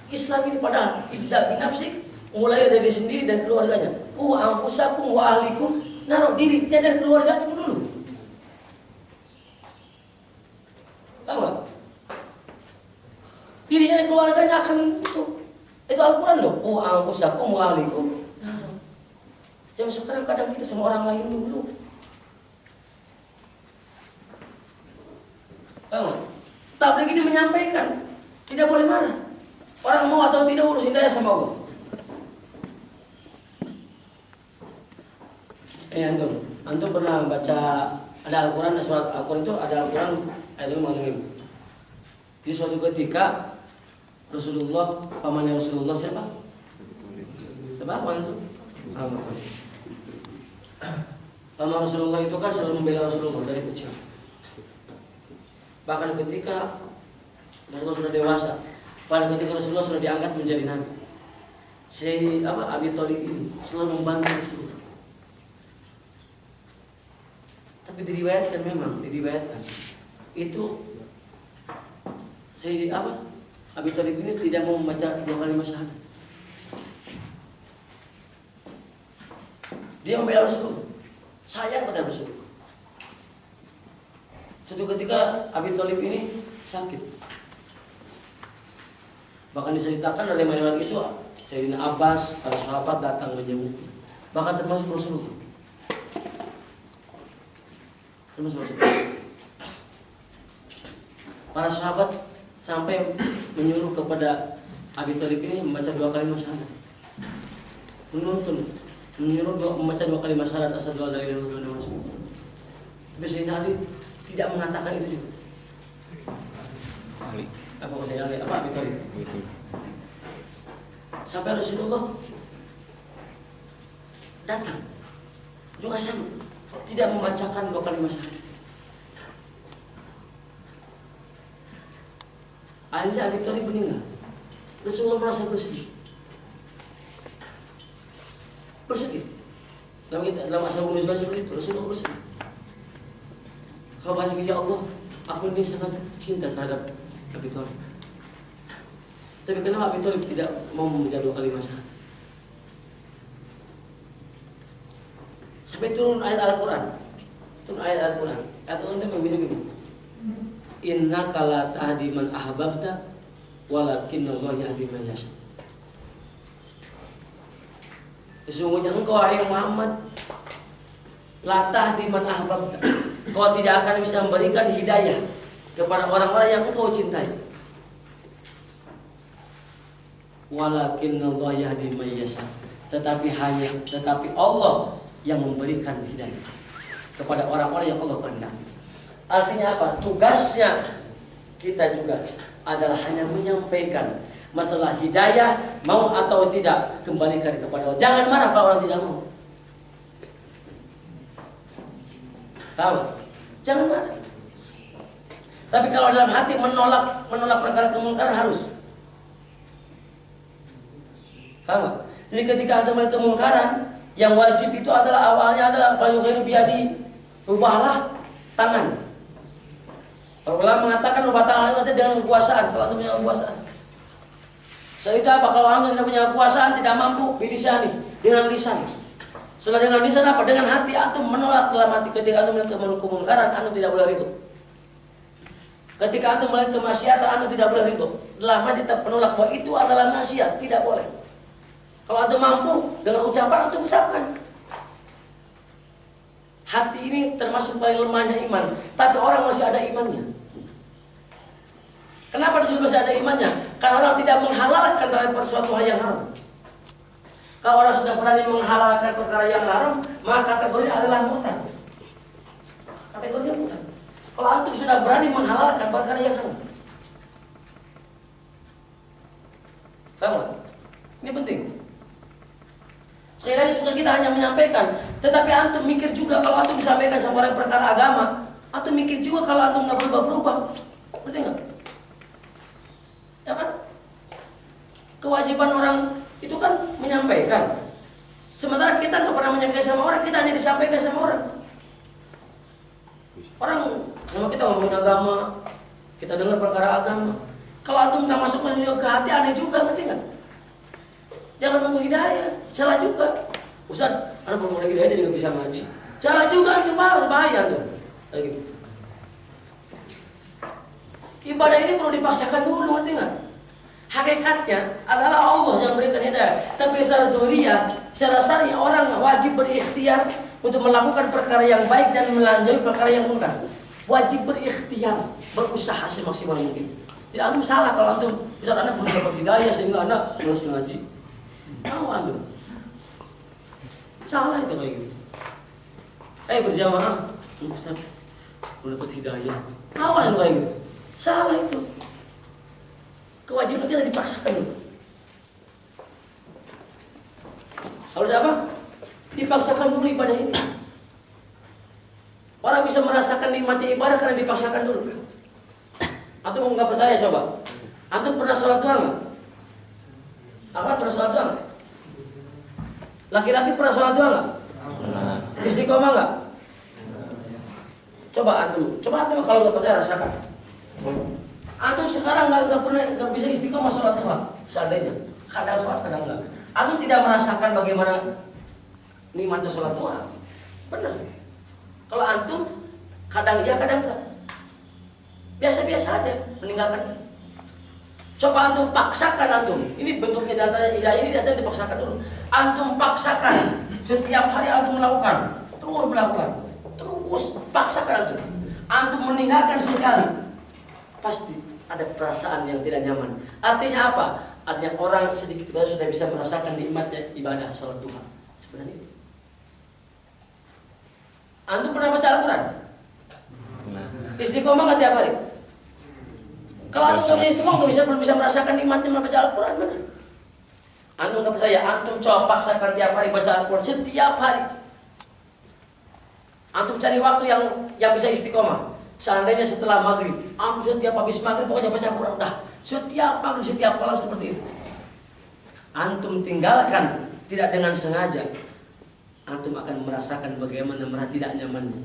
Islam ini padahal ibda binafsik, mulai dari diri sendiri dan keluarganya. Ku anfusakum wa ahlikum, naruh diri dia dan keluarganya dulu. Tahu nggak? Dirinya dan keluarganya akan itu Al-Quran loh. Ku anfusakum wa ahlikum. Naruh. Zaman sekarang kadang kita sama orang lain dulu. Tabligh ini menyampaikan tidak boleh marah. Orang mau atau tidak urusin daya sama Allah. Ini antum pernah baca ada Al-Quran, surat Al-Quran itu ada Al-Quran ayat itu mengatakan di suatu ketika Rasulullah, pamannya Rasulullah siapa? Siapa? Paman itu? Paman Rasulullah itu kan selalu membela Rasulullah dari kecil. Bahkan ketika Rasulullah sudah dewasa, pada ketika Rasulullah sudah diangkat menjadi nabi, Abi Thalib ini selalu membantu Rasulullah. Tapi diriwayatkan itu Abi Thalib ini tidak mau membaca 2 kalimat syahadat. Dia membela Rasulullah, sayang pada Rasulullah. Suatu ketika Abi Thalib ini sakit. Bahkan diceritakan oleh riwayat itu Sayyidina Abbas, para sahabat datang menjenguknya. Bahkan termasuk Rasulullah. Para sahabat sampai menyuruh kepada Abi Thalib ini membaca 2 kalimat syahadat. Menyuruh membaca 2 kalimat syahadat asyhadu an la ilaha illallah wa asyhadu anna Muhammadan. Tapi Sayyidina Ali tidak mengatakan itu juga. Ali. Apa Sayyidina Ali? Abi Thalib. Betul. Sampai Rasulullah datang juga sama, tidak membacakan 2 kalimat syahadat. Akhirnya Abi Thalib meninggal. Rasulullah merasa bersedih. Dalam asal usul seperti itu Rasulullah bersedih. Kalau bahasa ya Allah, aku ini sangat cinta terhadap Abi Thalib. Tapi kenapa Abi Thalib tidak mau membaca 2 kalimat syahadat? Sampai turun ayat Al-Quran. Ayat Al-Quran itu begini. Innaka la tahdi man ahbabta walakinnallaha yahdi man yasha. Sesungguhnya engkau wahai Muhammad la tahdi man ahbabta. Kau tidak akan bisa memberikan hidayah kepada orang-orang yang engkau cintai. Walakinnallaha yahdi man yasha. Tetapi Allah yang memberikan hidayah kepada orang-orang yang Allah kehendaki. Artinya apa? Tugasnya kita juga adalah hanya menyampaikan masalah hidayah, mau atau tidak kembalikan kepada Allah. Jangan marah kalau orang tidak mau. Tahu? Jangan marah. Tapi kalau dalam hati menolak perkara kemungkaran harus. Tahu? Jadi ketika ada melihat kemungkaran, yang wajib itu adalah awalnya adalah fayughiru biyadi, ubahlah tangan. Para ulama mengatakan ubah tangan itu dengan kekuasaan. Kalau anda punya kekuasaan, setelah itu apa? Kalau anda tidak punya kekuasaan, tidak mampu bilisani dengan lisan. Setelah dengan lisan apa? Dengan hati antum menolak dalam hati. Ketika antum melihat kemungkaran, antum tidak boleh ridho. Ketika antum melihat kemaksiatan, antum tidak boleh ridho. Dalam hati tetap menolak bahwa itu adalah maksiat, tidak boleh. Kalau antum mampu dengan ucapan, antum ucapkan. Hati ini termasuk paling lemahnya iman, tapi orang masih ada imannya. Kenapa disebut masih ada imannya? Karena orang tidak menghalalkan terhadap sesuatu hal yang haram. Kalau orang sudah berani menghalalkan perkara yang haram, maka kategorinya adalah murtad. Kategorinya murtad. Kalau antum sudah berani menghalalkan perkara yang haram, paham gak? Ini penting. Sekali lagi tugas kita hanya menyampaikan, tetapi antum mikir juga kalau antum disampaikan sama orang perkara agama, antum mikir juga kalau antum nggak berubah-berubah, ngerti nggak? Ya kan? Kewajiban orang itu kan menyampaikan. Sementara kita nggak pernah menyampaikan sama orang, kita hanya disampaikan sama orang. Orang sama kita ngomongin agama, kita dengar perkara agama. Kalau antum nggak masuk ke hati, aneh juga, ngerti nggak? Jangan nunggu hidayah, salah juga. Ustaz, anak belum mulai hidayah jadi nggak bisa ngaji. Salah juga, itu bahaya tuh. Kayak gitu. Ibadah ini perlu dipaksakan dulu, ngerti nggak? Hakikatnya adalah Allah yang berikan hidayah. Tapi secara zuriyah, secara syar'i orang wajib berikhtiar untuk melakukan perkara yang baik dan melanjutkan perkara yang munkar. Wajib berikhtiar, berusaha semaksimal mungkin. Tidak antum salah kalau antum, misal anak belum dapat hidayah sehingga anak malas ngaji. Tahu antum? Salah itu kayak gitu. Ayo berjamaah, Ustaz, udah dapat hidayah. Awas yang kayak gitu. Salah itu. Kewajiban kita dipaksakan dulu. Harus apa? Dipaksakan dulu ibadah ini. Orang bisa merasakan nikmatnya ibadah karena dipaksakan dulu. Antum nggak percaya coba. Antum pernah sholat duha nggak? Apa pernah sholat duha? Laki-laki pernah sholat duha nggak? Istiqomah nggak? Coba antum kalau nggak percaya rasakan. Antum sekarang nggak bisa istiqomah sholat duha, seandainya kadang sholat kadang nggak. Antum tidak merasakan bagaimana nikmatnya sholat duha, benar? Kalau antum kadang iya kadang enggak, biasa-biasa aja meninggalkan. Coba antum paksakan antum. Ini bentuknya datanya, ya ini data dipaksakan dulu. Antum paksakan setiap hari antum melakukan, terus melakukan, terus paksakan antum. Antum meninggalkan sekali, pasti ada perasaan yang tidak nyaman. Artinya apa? Artinya orang sedikit sudah bisa merasakan nikmatnya ibadah sholat duha. Sebenarnya itu. Antum pernah baca Al-Quran? Istiqomah nggak tiap hari? Kalau antum nggak punya istiqomah, belum bisa merasakan nikmatnya membaca Al-Quran, benar? Antum nggak percaya? Antum coba paksakan tiap hari baca Al-Quran setiap hari. Antum cari waktu yang bisa istiqomah. Seandainya setelah maghrib, antum setiap habis maghrib pokoknya baca Al-Quran. Udah, setiap maghrib, setiap malam seperti itu. Antum tinggalkan tidak dengan sengaja. Antum akan merasakan bagaimana merasa tidak nyamannya.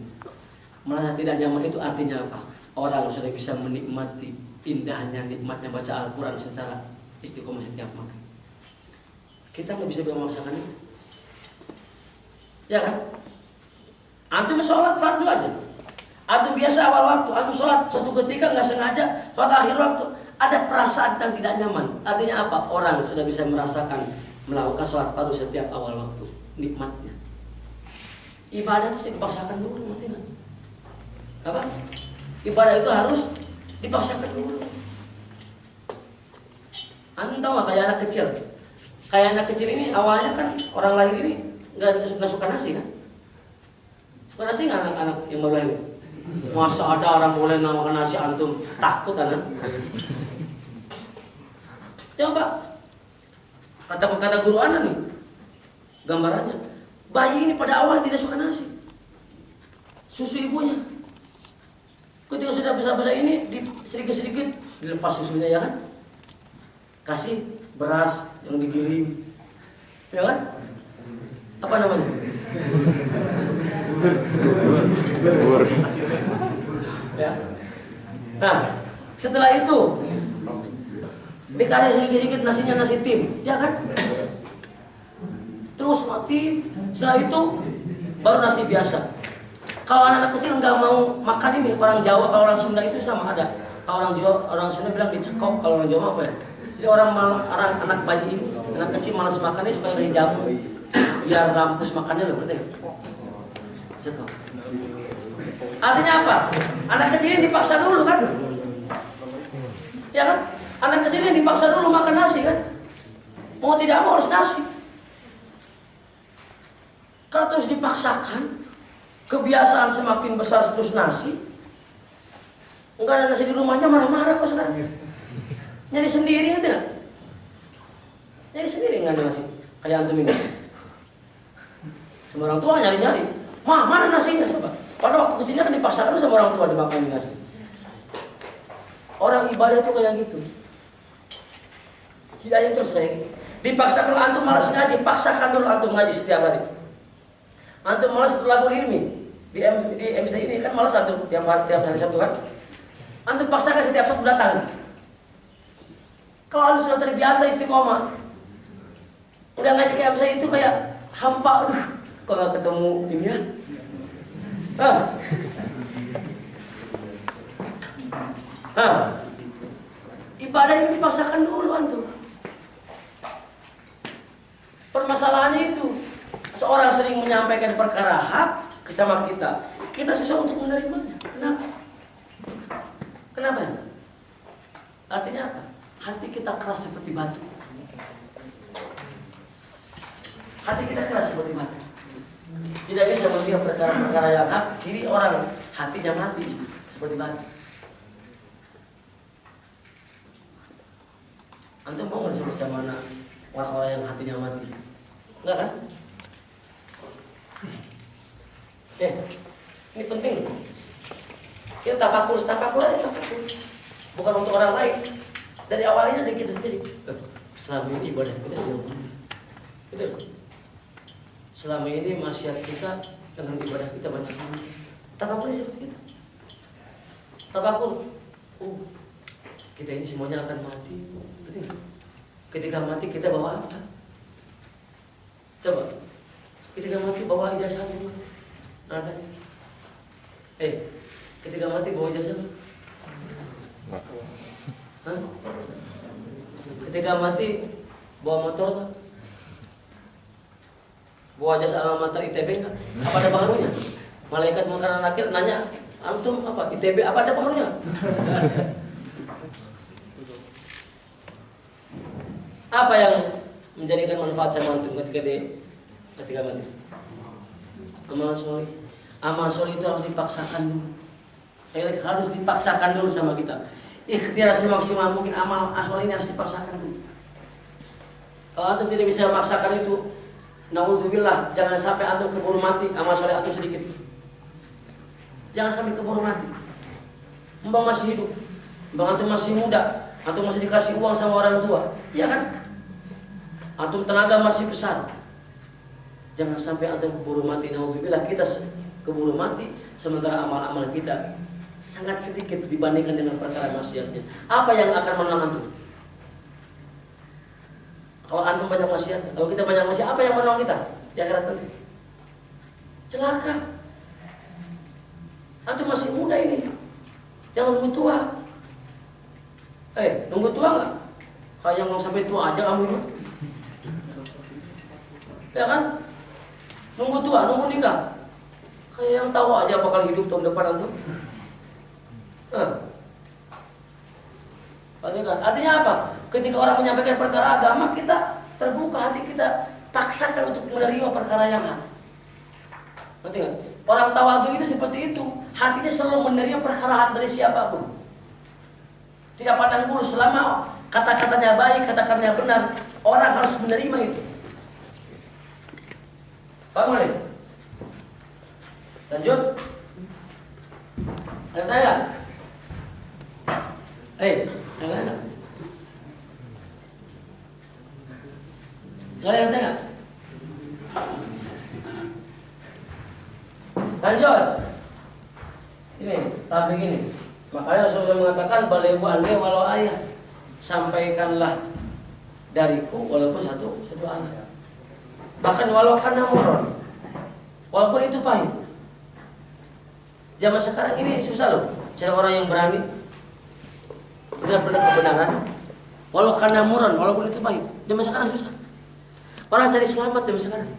Merasa tidak nyaman itu artinya apa? Orang sudah bisa menikmati indahnya nikmatnya baca Al-Quran secara istiqomah setiap maghrib. Kita nggak bisa merasakan itu, ya kan? Antum sholat fardu aja. Antum biasa awal waktu, antum sholat suatu ketika nggak sengaja sholat akhir waktu, ada perasaan yang tidak nyaman. Artinya apa? Orang sudah bisa merasakan melakukan sholat fardu setiap awal waktu, nikmatnya. Ibadah itu dipaksakan dulu, ngerti nggak? Apa? Ibadah itu harus dipaksakan dulu. Antum tahu nggak kayak anak kecil? Kayak anak kecil ini awalnya kan orang lahir ini nggak suka nasi kan? Suka nasi nggak anak-anak yang baru lahir? Masa ada orang boleh makan nasi antum takut anak? Coba kata guru anak nih, gambarannya bayi ini pada awal tidak suka nasi, susu ibunya. Ketika sudah besar-besar ini sedikit-sedikit dilepas susunya, ya kan? Kasih beras yang digiling, ya kan? Apa namanya? Bubur. Ya. Nah, setelah itu dikasih sedikit-sedikit nasinya, nasi tim, ya kan? Terus mati. Setelah itu baru nasi biasa. Kalau anak-anak kecil nggak mau makan ini, orang Jawa, kalau orang Sunda itu sama ada. Kalau orang Jawa, orang Sunda bilang dicekok, kalau orang Jawa apa ya? Jadi orang anak bayi ini, anak kecil malas makannya supaya dari jamu, biar rampus makannya loh, berarti. Cekok. Artinya apa? Anak kecil ini dipaksa dulu kan? Ya kan? Anak kecil ini dipaksa dulu makan nasi kan? Mau tidak mau harus nasi. Kalau terus dipaksakan, kebiasaan semakin besar terus nasi, enggak ada nasi di rumahnya marah-marah kok sekarang. Nyari sendiri gitu ya? Nyari sendiri enggak ada nasi. Kayak antum ini. Semua orang tua nyari-nyari. Mana nasinya coba? Pada waktu kecilnya kan dipaksakan sama orang tua dimakan nasi. Orang ibadah itu kayak gitu. Hidayah itu harus kayak gitu. Dipaksakan antum malas ngaji, paksakan dulu antum ngaji setiap hari. Antum malas thalabul ilmi di MC ini kan malas antum tiap hari Sabtu kan? Antum paksakan setiap Sabtu datang. Kalau antum sudah terbiasa istiqomah, udah ngaji ke MC itu kayak hampa, aduh, kok nggak ketemu ini ya? Ibadah ini dipaksakan dulu antum. Permasalahannya itu, seorang sering menyampaikan perkara hak sama kita susah untuk menerimanya. Kenapa? Kenapa? Artinya apa? Hati kita keras seperti batu. Hati kita keras seperti batu. Tidak bisa memihak perkara-perkara yang hak. Ciri orang hatinya mati seperti batu. Antum mau nggak disebut sama orang-orang yang hatinya mati? Enggak kan? Ini penting. Kita tafakur aja tafakur. Bukan untuk orang lain. Dari awalnya dari kita sendiri. Selama ini ibadah kita jauh. Betul. Selama ini maksiat kita dengan ibadah kita banyak banget. Tafakur seperti itu. Tafakur. Kita ini semuanya akan mati. Betul. Ketika mati kita bawa apa? Coba. Ketika mati bawa ijazah dulu. Ada. Ketika mati bawa ijazah. Hah? Ketika mati bawa motor kan? Bawa jasa alma mater ITB kan? Apa ada pengaruhnya? Malaikat mungkar nakir nanya, antum apa? ITB apa ada pengaruhnya? Apa yang menjadikan manfaat sama antum ketika mati? Amal soleh. Amal soleh itu harus dipaksakan dulu. Harus dipaksakan dulu sama kita. Ikhtiar semaksimal mungkin amal soleh ini harus dipaksakan dulu. Kalau antum tidak bisa memaksakan itu, nauzubillah, jangan sampai antum keburu mati, amal soleh antum sedikit. Jangan sampai keburu mati. Mbak masih hidup, mbak antum masih muda, antum masih dikasih uang sama orang tua, iya kan? Antum tenaga masih besar. Jangan sampai antum keburu mati, nauzubillah, kita keburu mati sementara amal-amal kita sangat sedikit dibandingkan dengan perkara maksiatnya. Apa yang akan menang antum? Kalau antum banyak maksiat, kalau kita banyak maksiat, apa yang menang kita di akhirat nanti? Celaka. Antum masih muda ini, jangan nunggu tua. Nunggu tua nggak? Kayak mau sampai tua aja kamu hidup. Ya kan? Nunggu tua, nunggu nikah. Kayak yang tahu aja bakal hidup tahun depan antum. Artinya apa? Ketika orang menyampaikan perkara agama, kita terbuka hati kita, paksakan untuk menerima perkara yang hak. Ngerti nggak? Orang tawadhu itu seperti itu, hatinya selalu menerima perkara hak dari siapapun. Tidak pandang bulu, selama kata-katanya baik, kata-katanya benar, orang harus menerima itu. Paham nggak? Lanjut. Ada tanya? Tanya. Kalian tanya? Lanjut. Ini, tapi gini. Makanya Rasulullah mengatakan balighu anni walau ayah. Sampaikanlah dariku walaupun satu ayat. Bahkan walau kana murron. Walaupun itu pahit. Zaman sekarang ini susah loh cari orang yang berani benar-benar kebenaran. Walau kana murron, walaupun itu pahit. Zaman sekarang susah. Orang cari selamat zaman sekarang.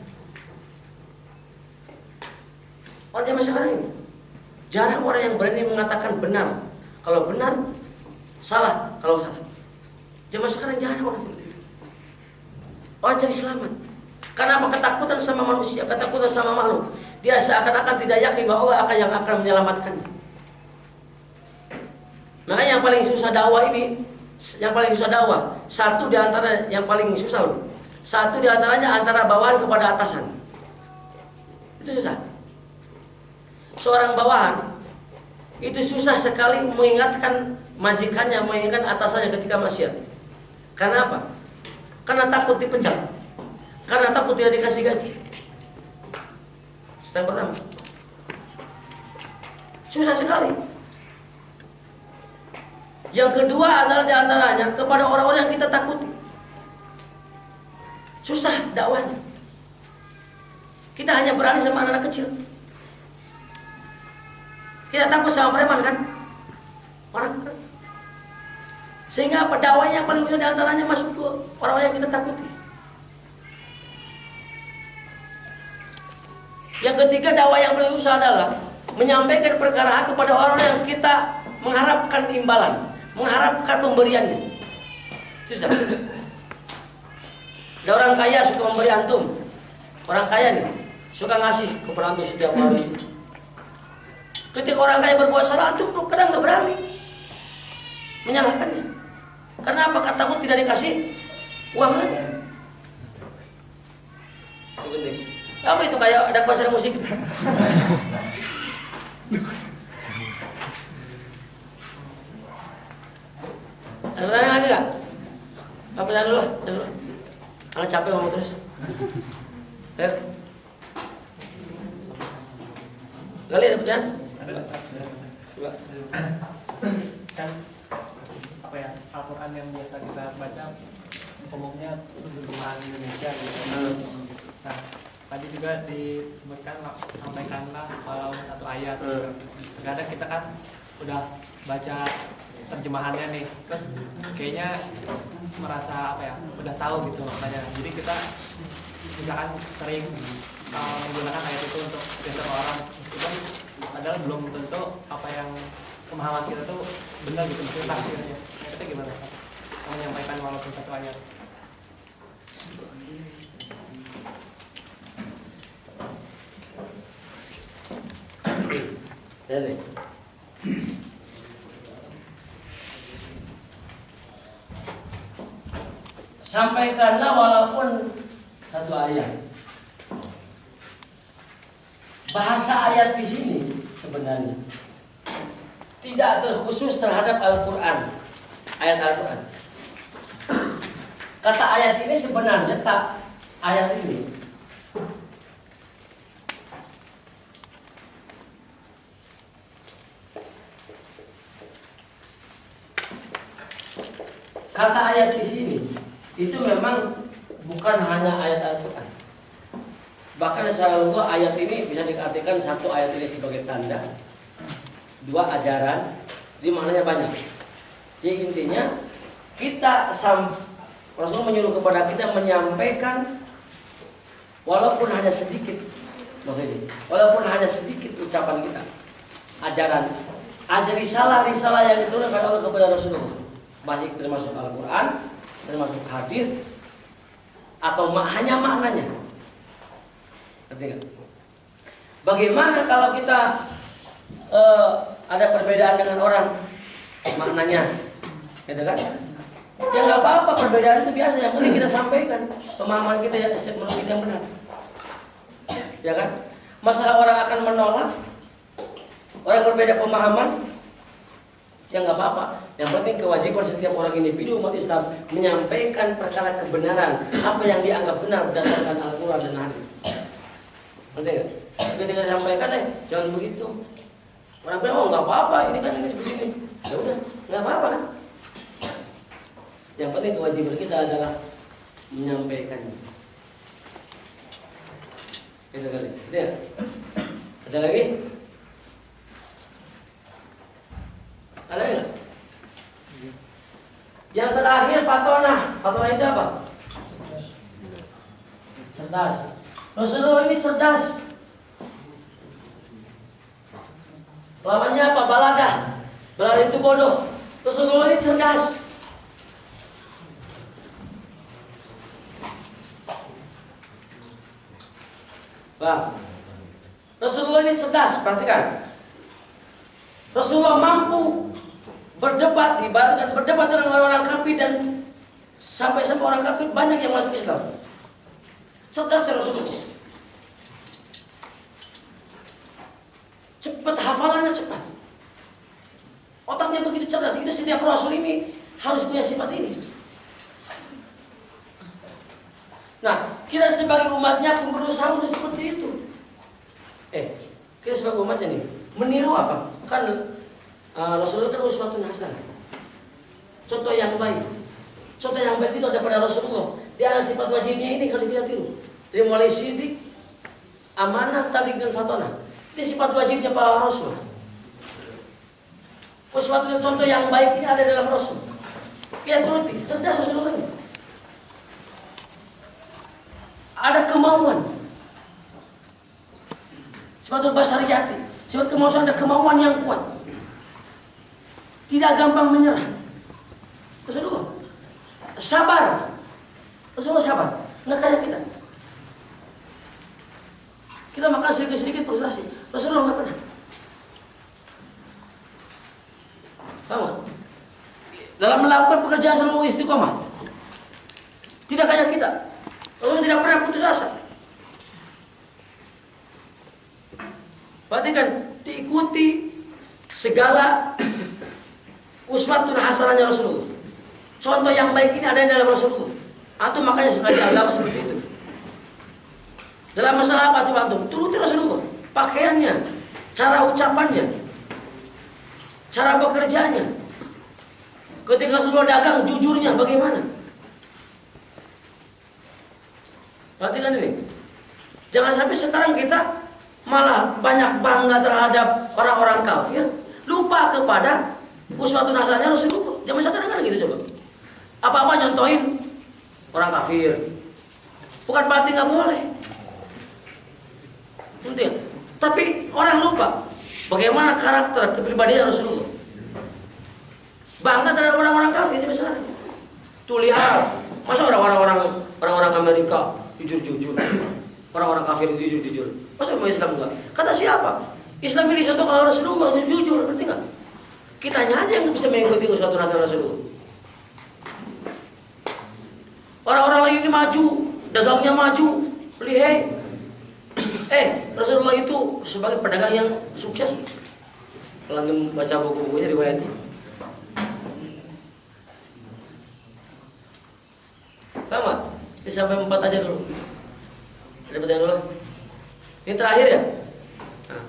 Orang zaman sekarang ini jarang orang yang berani mengatakan benar. Kalau benar, salah kalau salah. Zaman sekarang jarang orang seperti itu. Orang cari selamat. Karena apa? Ketakutan sama manusia, ketakutan sama makhluk. Dia seakan-akan tidak yakin bahwa Allah yang akan menyelamatkannya. Makanya yang paling susah dakwah ini, satu di antara yang paling susah loh. Satu di antaranya antara bawahan kepada atasan. Itu susah. Seorang bawahan itu susah sekali mengingatkan majikannya, mengingatkan atasannya ketika maksiat. Karena apa? Karena takut dipecat. Karena takut tidak dikasih gaji. Yang pertama, susah sekali. Yang kedua adalah diantaranya kepada orang-orang yang kita takuti. Susah dakwahnya. Kita hanya berani sama anak-anak kecil. Kita takut sama preman kan? Orang. Sehingga apa? Dakwahnya yang paling susah diantaranya masuk ke orang-orang yang kita takuti. Yang ketiga, dakwah yang paling susah adalah menyampaikan perkara kepada orang yang kita mengharapkan imbalan, mengharapkan pemberiannya. Susah. Ada orang kaya suka memberi antum. Orang kaya nih, suka ngasih ke perantau setiap hari. Ketika orang kaya berbuat salah, antum kadang nggak berani menyalahkannya. Karena apa? Karena takut tidak dikasih uang lagi. Itu penting. Apa itu kayak ada konser musik? Ada pertanyaan lagi nggak? Apa jangan dulu lah, jangan dulu. Karena capek ngomong terus. Ayo. Gali ada pertanyaan? Coba. Kan apa ya, Al-Quran yang biasa kita baca umumnya terjemahan Indonesia gitu. Nah, tadi juga disebutkan sampaikanlah walau satu ayat. Kadang kita kan udah baca terjemahannya nih, terus kayaknya merasa apa ya, udah tahu gitu maknanya. Jadi kita misalkan sering menggunakan ayat itu untuk filter orang, meskipun padahal belum tentu apa yang pemahaman kita tuh benar gitu, mungkin tafsirnya. Itu gimana sih? Menyampaikan walaupun satu ayat. Jadi, sampaikanlah walaupun satu ayat. Bahasa ayat di sini sebenarnya tidak terkhusus terhadap Al-Quran, ayat Al-Quran. Kata ayat ini sebenarnya tak ayat ini. Kata ayat di sini itu memang bukan hanya ayat Al-Quran. Bahkan secara luas ayat ini bisa diartikan satu ayat ini sebagai tanda, dua ajaran, jadi maknanya banyak. Jadi intinya Rasul menyuruh kepada kita menyampaikan walaupun hanya sedikit, maksudnya walaupun hanya sedikit ucapan kita, ajaran, risalah yang diturunkan oleh kepada Rasulullah, masih termasuk Al-Quran, termasuk hadis, atau hanya maknanya. Ngerti? Bagaimana kalau kita ada perbedaan dengan orang maknanya, gitu kan? Ya nggak apa-apa, perbedaan itu biasa. Yang penting kita sampaikan pemahaman kita ya, menurut kita yang benar, ya kan? Masalah orang akan menolak, orang berbeda pemahaman, ya nggak apa-apa. Yang penting kewajiban setiap orang individu umat Islam menyampaikan perkara kebenaran, apa yang dianggap benar berdasarkan Al-Quran dan hadis. Ngerti nggak? Ketika disampaikan jangan begitu. Orang bilang, oh nggak apa-apa, ini kan ini seperti ini. Ya udah, nggak apa-apa kan? Yang penting kewajiban kita adalah menyampaikannya. Itu kali. Itu ya? Ada lagi? Ada nggak? Yang terakhir fatonah. Fatonah itu apa? Cerdas. Rasulullah ini cerdas. Lawannya apa? Baladah. Baladah itu bodoh. Rasulullah ini cerdas. Bang, Rasulullah ini cerdas. Perhatikan. Rasulullah mampu berdebat, ibaratkan berdebat dengan orang-orang kafir, dan sampai orang kafir banyak yang masuk Islam. Cerdas Rasulullah. Cepat, hafalannya cepat. Otaknya begitu cerdas. Ini setiap Rasul ini harus punya sifat ini. Nah, kita sebagai umatnya pun berusaha untuk seperti itu. Kita sebagai umatnya nih meniru apa? Kan Rasulullah kan uswatun hasanah. Contoh yang baik. Contoh yang baik itu ada pada Rasulullah. Dia ada sifat wajibnya ini harus kita tiru. Dari mulai sidik, amanah, tabligh dan fatonah. Ini sifat wajibnya para Rasul. Uswatun, contoh yang baik ini ada dalam Rasul. Kita turuti, cerdas Rasulullah ini. Ada kemauan. Sifatul basariyati, sifat kemauan, ada kemauan yang kuat. Tidak gampang menyerah. Rasulullah sabar. Rasulullah sabar. Nggak kayak kita. Kita makan sedikit-sedikit frustasi. Rasulullah nggak pernah. Paham nggak? Dalam melakukan pekerjaan selalu istiqomah. Tidak kayak kita. Rasulullah tidak pernah putus asa. Berarti kan diikuti segala uswatun hasanahnya Rasulullah. Contoh yang baik ini ada di dalam Rasulullah. Antum makanya sekali agama seperti itu. Dalam masalah apa coba antum? Turuti Rasulullah. Pakaiannya, cara ucapannya, cara bekerjanya. Ketika Rasulullah dagang, jujurnya bagaimana? Perhatikan ini. Jangan sampai sekarang kita malah banyak bangga terhadap orang-orang kafir, lupa kepada uswatun hasanahnya Rasulullah. Zaman sekarang kan gitu coba. Apa-apa nyontohin orang kafir. Bukan berarti nggak boleh. Penting. Tapi orang lupa bagaimana karakter kepribadian Rasulullah. Bangga terhadap orang-orang kafir zaman sekarang. Tuh lihat, masa orang-orang Amerika jujur-jujur, orang-orang kafir jujur-jujur. Masa umat Islam enggak? Kata siapa? Islam ini contoh kalau Rasulullah jujur, berarti enggak? Kitanya aja yang bisa mengikuti uswatun hasanah Rasulullah. Orang-orang lain ini maju, dagangnya maju, lihai. Rasulullah itu sebagai pedagang yang sukses. Kalau antum baca buku-bukunya riwayatnya. Sama, sampai 4 aja dulu. Ada pertanyaan dulu. Ini terakhir ya. Nah,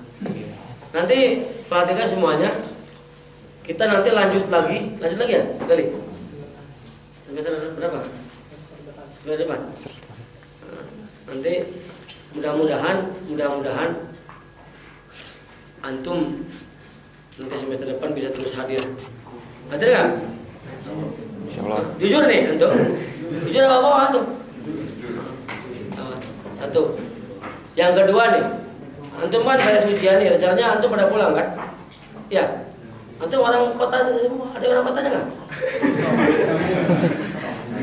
nanti perhatikan semuanya. Kita nanti lanjut lagi ya, kali. Semester berapa? Semester depan. Nah, nanti mudah-mudahan antum nanti semester depan bisa terus hadir. Hadir nggak? Insyaallah. Jujur nih antum. Jujur apa antum? Satu. Yang kedua nih, antum kan beres ujian nih, rencananya antum pada pulang kan? Ya. Antum orang kota semua, ada orang kotanya nggak?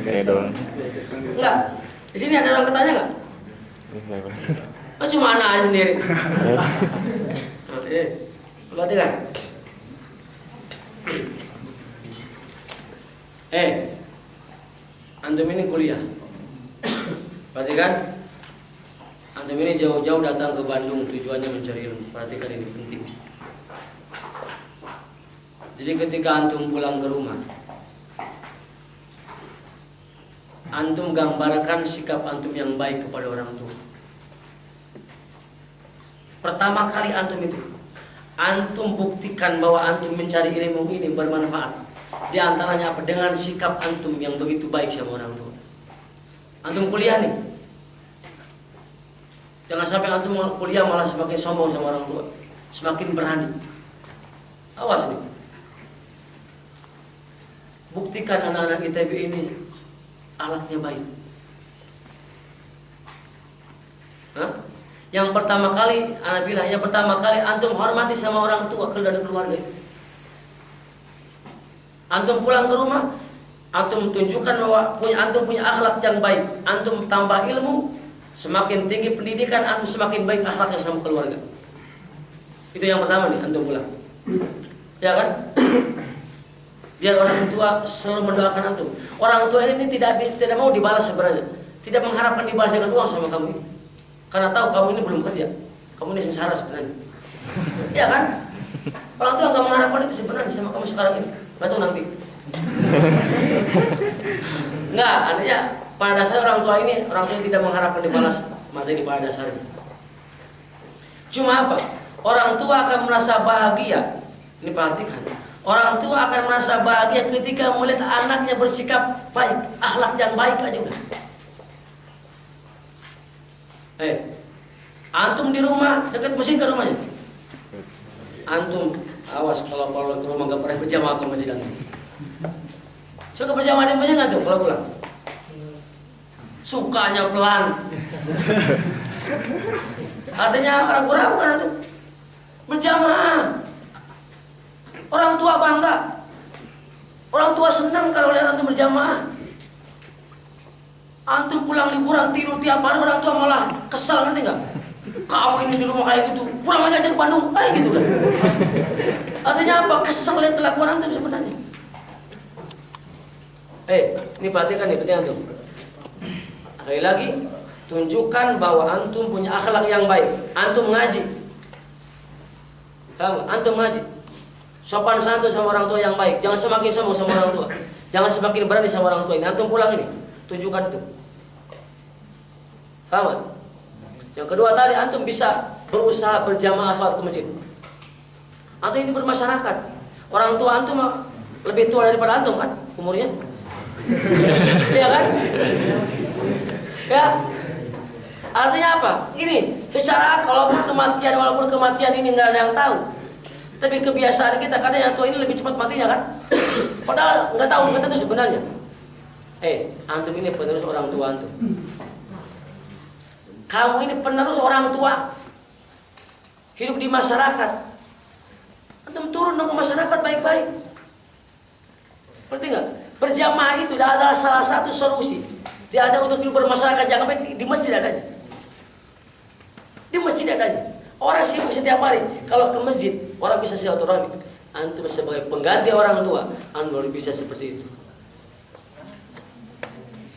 Kayak doang. Enggak. Di sini ada orang kotanya nggak? Oh, cuma anak aja sendiri. Berarti kan? Antum ini kuliah. Perhatikan. Antum ini jauh-jauh datang ke Bandung tujuannya mencari ilmu. Perhatikan ini penting. Jadi ketika antum pulang ke rumah, antum gambarkan sikap antum yang baik kepada orang tua. Pertama kali antum itu, antum buktikan bahwa antum mencari ilmu ini bermanfaat. Di antaranya apa? Dengan sikap antum yang begitu baik sama orang tua. Antum kuliah nih, jangan sampai antum kuliah malah semakin sombong sama orang tua, semakin berani. Awas nih. Buktikan anak-anak ITB ini alatnya baik. Yang pertama kali, anak bilang, yang pertama kali antum hormati sama orang tua dari keluarga itu. Antum pulang ke rumah, antum tunjukkan bahwa antum punya akhlak yang baik. Antum tambah ilmu, semakin tinggi pendidikan, antum semakin baik akhlaknya sama keluarga. Itu yang pertama nih, antum pulang. Ya kan? Biar orang tua selalu mendoakan antum. Orang tua ini tidak mau dibalas sebenarnya, tidak mengharapkan dibalaskan uang sama kamu ini, karena tahu kamu ini belum kerja, kamu ini sengsara sebenarnya. Ya kan? Orang tua nggak mengharapkan itu sebenarnya sama kamu sekarang ini, nggak tahu nanti. Nggak, artinya pada dasar orang tua yang tidak mengharapkan dibalas materi pada dasarnya. Cuma apa? Orang tua akan merasa bahagia. Ini perhatikan. Orang tua akan merasa bahagia ketika melihat anaknya bersikap baik, akhlak yang baik aja udah. Antum di rumah dekat masjid ke rumahnya. Antum awas kalau ke rumah nggak pernah berjamaah ke masjid antum. Suka berjamaah di masjid nggak tuh kalau pulang? Sukanya pelan. Artinya ragu-ragu kan antum berjamaah. Orang tua bangga. Orang tua senang kalau lihat antum berjamaah. Antum pulang liburan tidur tiap hari, orang tua malah kesal, ngerti nggak? kamu ini di rumah kayak gitu, pulang aja ke Bandung, kayak gitu kan. Artinya apa? Kesel lihat kelakuan antum sebenarnya. Ini perhatikan nih penting antum. Sekali lagi, tunjukkan bahwa antum punya akhlak yang baik. Antum ngaji. Kamu, antum ngaji. Sopan santun sama orang tua yang baik. Jangan semakin sombong sama orang tua. Jangan semakin berani sama orang tua ini. Antum pulang ini, tunjukkan itu. Paham? Yang kedua tadi antum bisa berusaha berjamaah sholat ke masjid. Antum ini bermasyarakat. Orang tua antum lebih tua daripada antum kan umurnya. Iya kan? Ya. Artinya apa? Ini secara walaupun kematian ini nggak ada yang tahu. Tapi kebiasaan kita kadang yang tua ini lebih cepat matinya kan? Padahal nggak tahu kita itu sebenarnya. Antum ini penerus orang tua antum. Kamu ini penerus orang tua. Hidup di masyarakat. Antum turun ke masyarakat baik-baik. Berarti nggak? Berjamaah itu adalah salah satu solusi. Dia ada untuk hidup bermasyarakat, jangan sampai di masjid adanya. Di masjid adanya. Orang sibuk setiap hari. Kalau ke masjid, orang bisa silaturahmi. Antum sebagai pengganti orang tua, antum baru bisa seperti itu.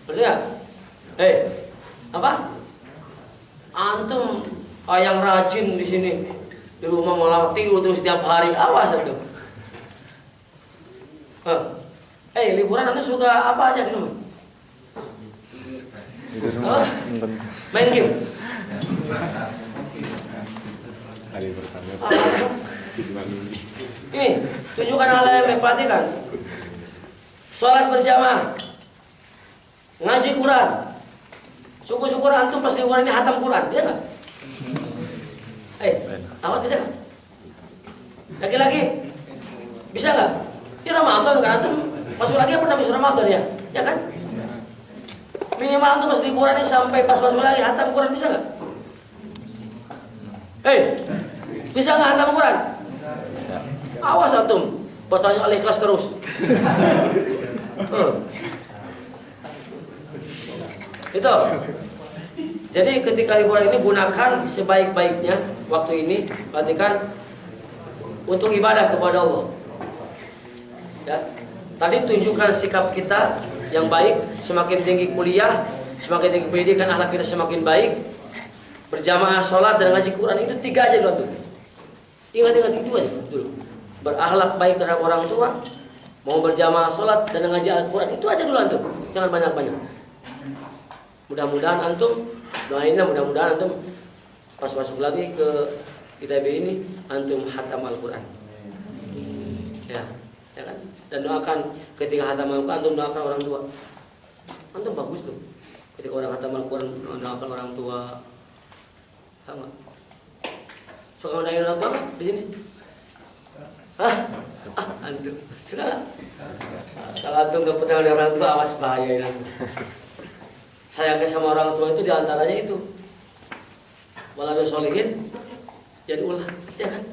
Berarti nggak? Apa? Antum yang rajin di sini di rumah malah tidur terus setiap hari, awas itu. Liburan antum suka apa aja di rumah? Main game. Hari pertama. Ini tunjukkan hal yang perhatikan. Sholat berjamaah, ngaji Quran. Syukur-syukur antum pas liburan ini hatam Quran, bisa nggak? Awat bisa nggak? Lagi-lagi bisa nggak? Ini Ramadan kan antum masuk lagi apa habis Ramadan ya? Ya kan? Minimal antum pas liburan ini sampai pas masuk lagi hatam Quran bisa nggak? Bisa nggak hatam Quran? Bisa. Awas antum, bacanya Al-Ikhlas terus. Itu. Jadi ketika liburan ini gunakan sebaik-baiknya waktu ini, perhatikan untuk ibadah kepada Allah. Ya. Tadi tunjukkan sikap kita yang baik, semakin tinggi kuliah, semakin tinggi pendidikan, akhlak kita semakin baik. Berjamaah sholat dan ngaji Quran itu 3 aja dulu tuh. Ingat-ingat itu aja dulu. Berakhlak baik terhadap orang tua, mau berjamaah sholat dan ngaji Al-Quran itu aja dulu antum. Jangan banyak-banyak. Mudah-mudahan antum doainnya mudah-mudahan antum pas masuk lagi ke ITB ini antum hatam Al-Quran. Ya kan? Dan doakan ketika hatam Al-Quran antum doakan orang tua. Antum bagus tuh. Ketika orang hatam Al-Quran doakan orang tua. Sama. Suka ngadain orang tua di sini? Antum. Sudah. Kalau antum gak pernah ngadain orang tua awas bahaya antum. Sayangnya sama orang tua itu diantaranya itu waladul sholihin jadi ulah, ya kan?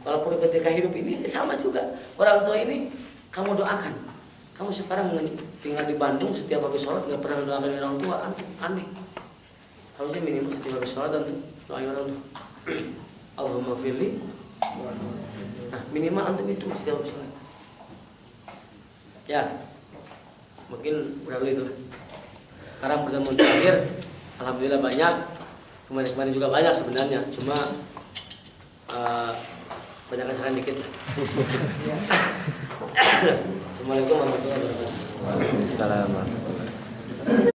Walaupun ketika hidup ini sama juga orang tua ini kamu doakan. Kamu sekarang tinggal di Bandung setiap habis sholat nggak pernah doakan orang tua, aneh. Harusnya minimal setiap habis sholat dan doain orang tua. Allahumma firli. Nah minimal antum itu setiap habis sholat. Ya. Mungkin berapa itu. Sekarang pertemuan terakhir, alhamdulillah banyak. Kemarin juga banyak sebenarnya, cuma banyak ajaran dikit. Assalamualaikum warahmatullahi wabarakatuh. Waalaikumsalam warahmatullahi wabarakatuh.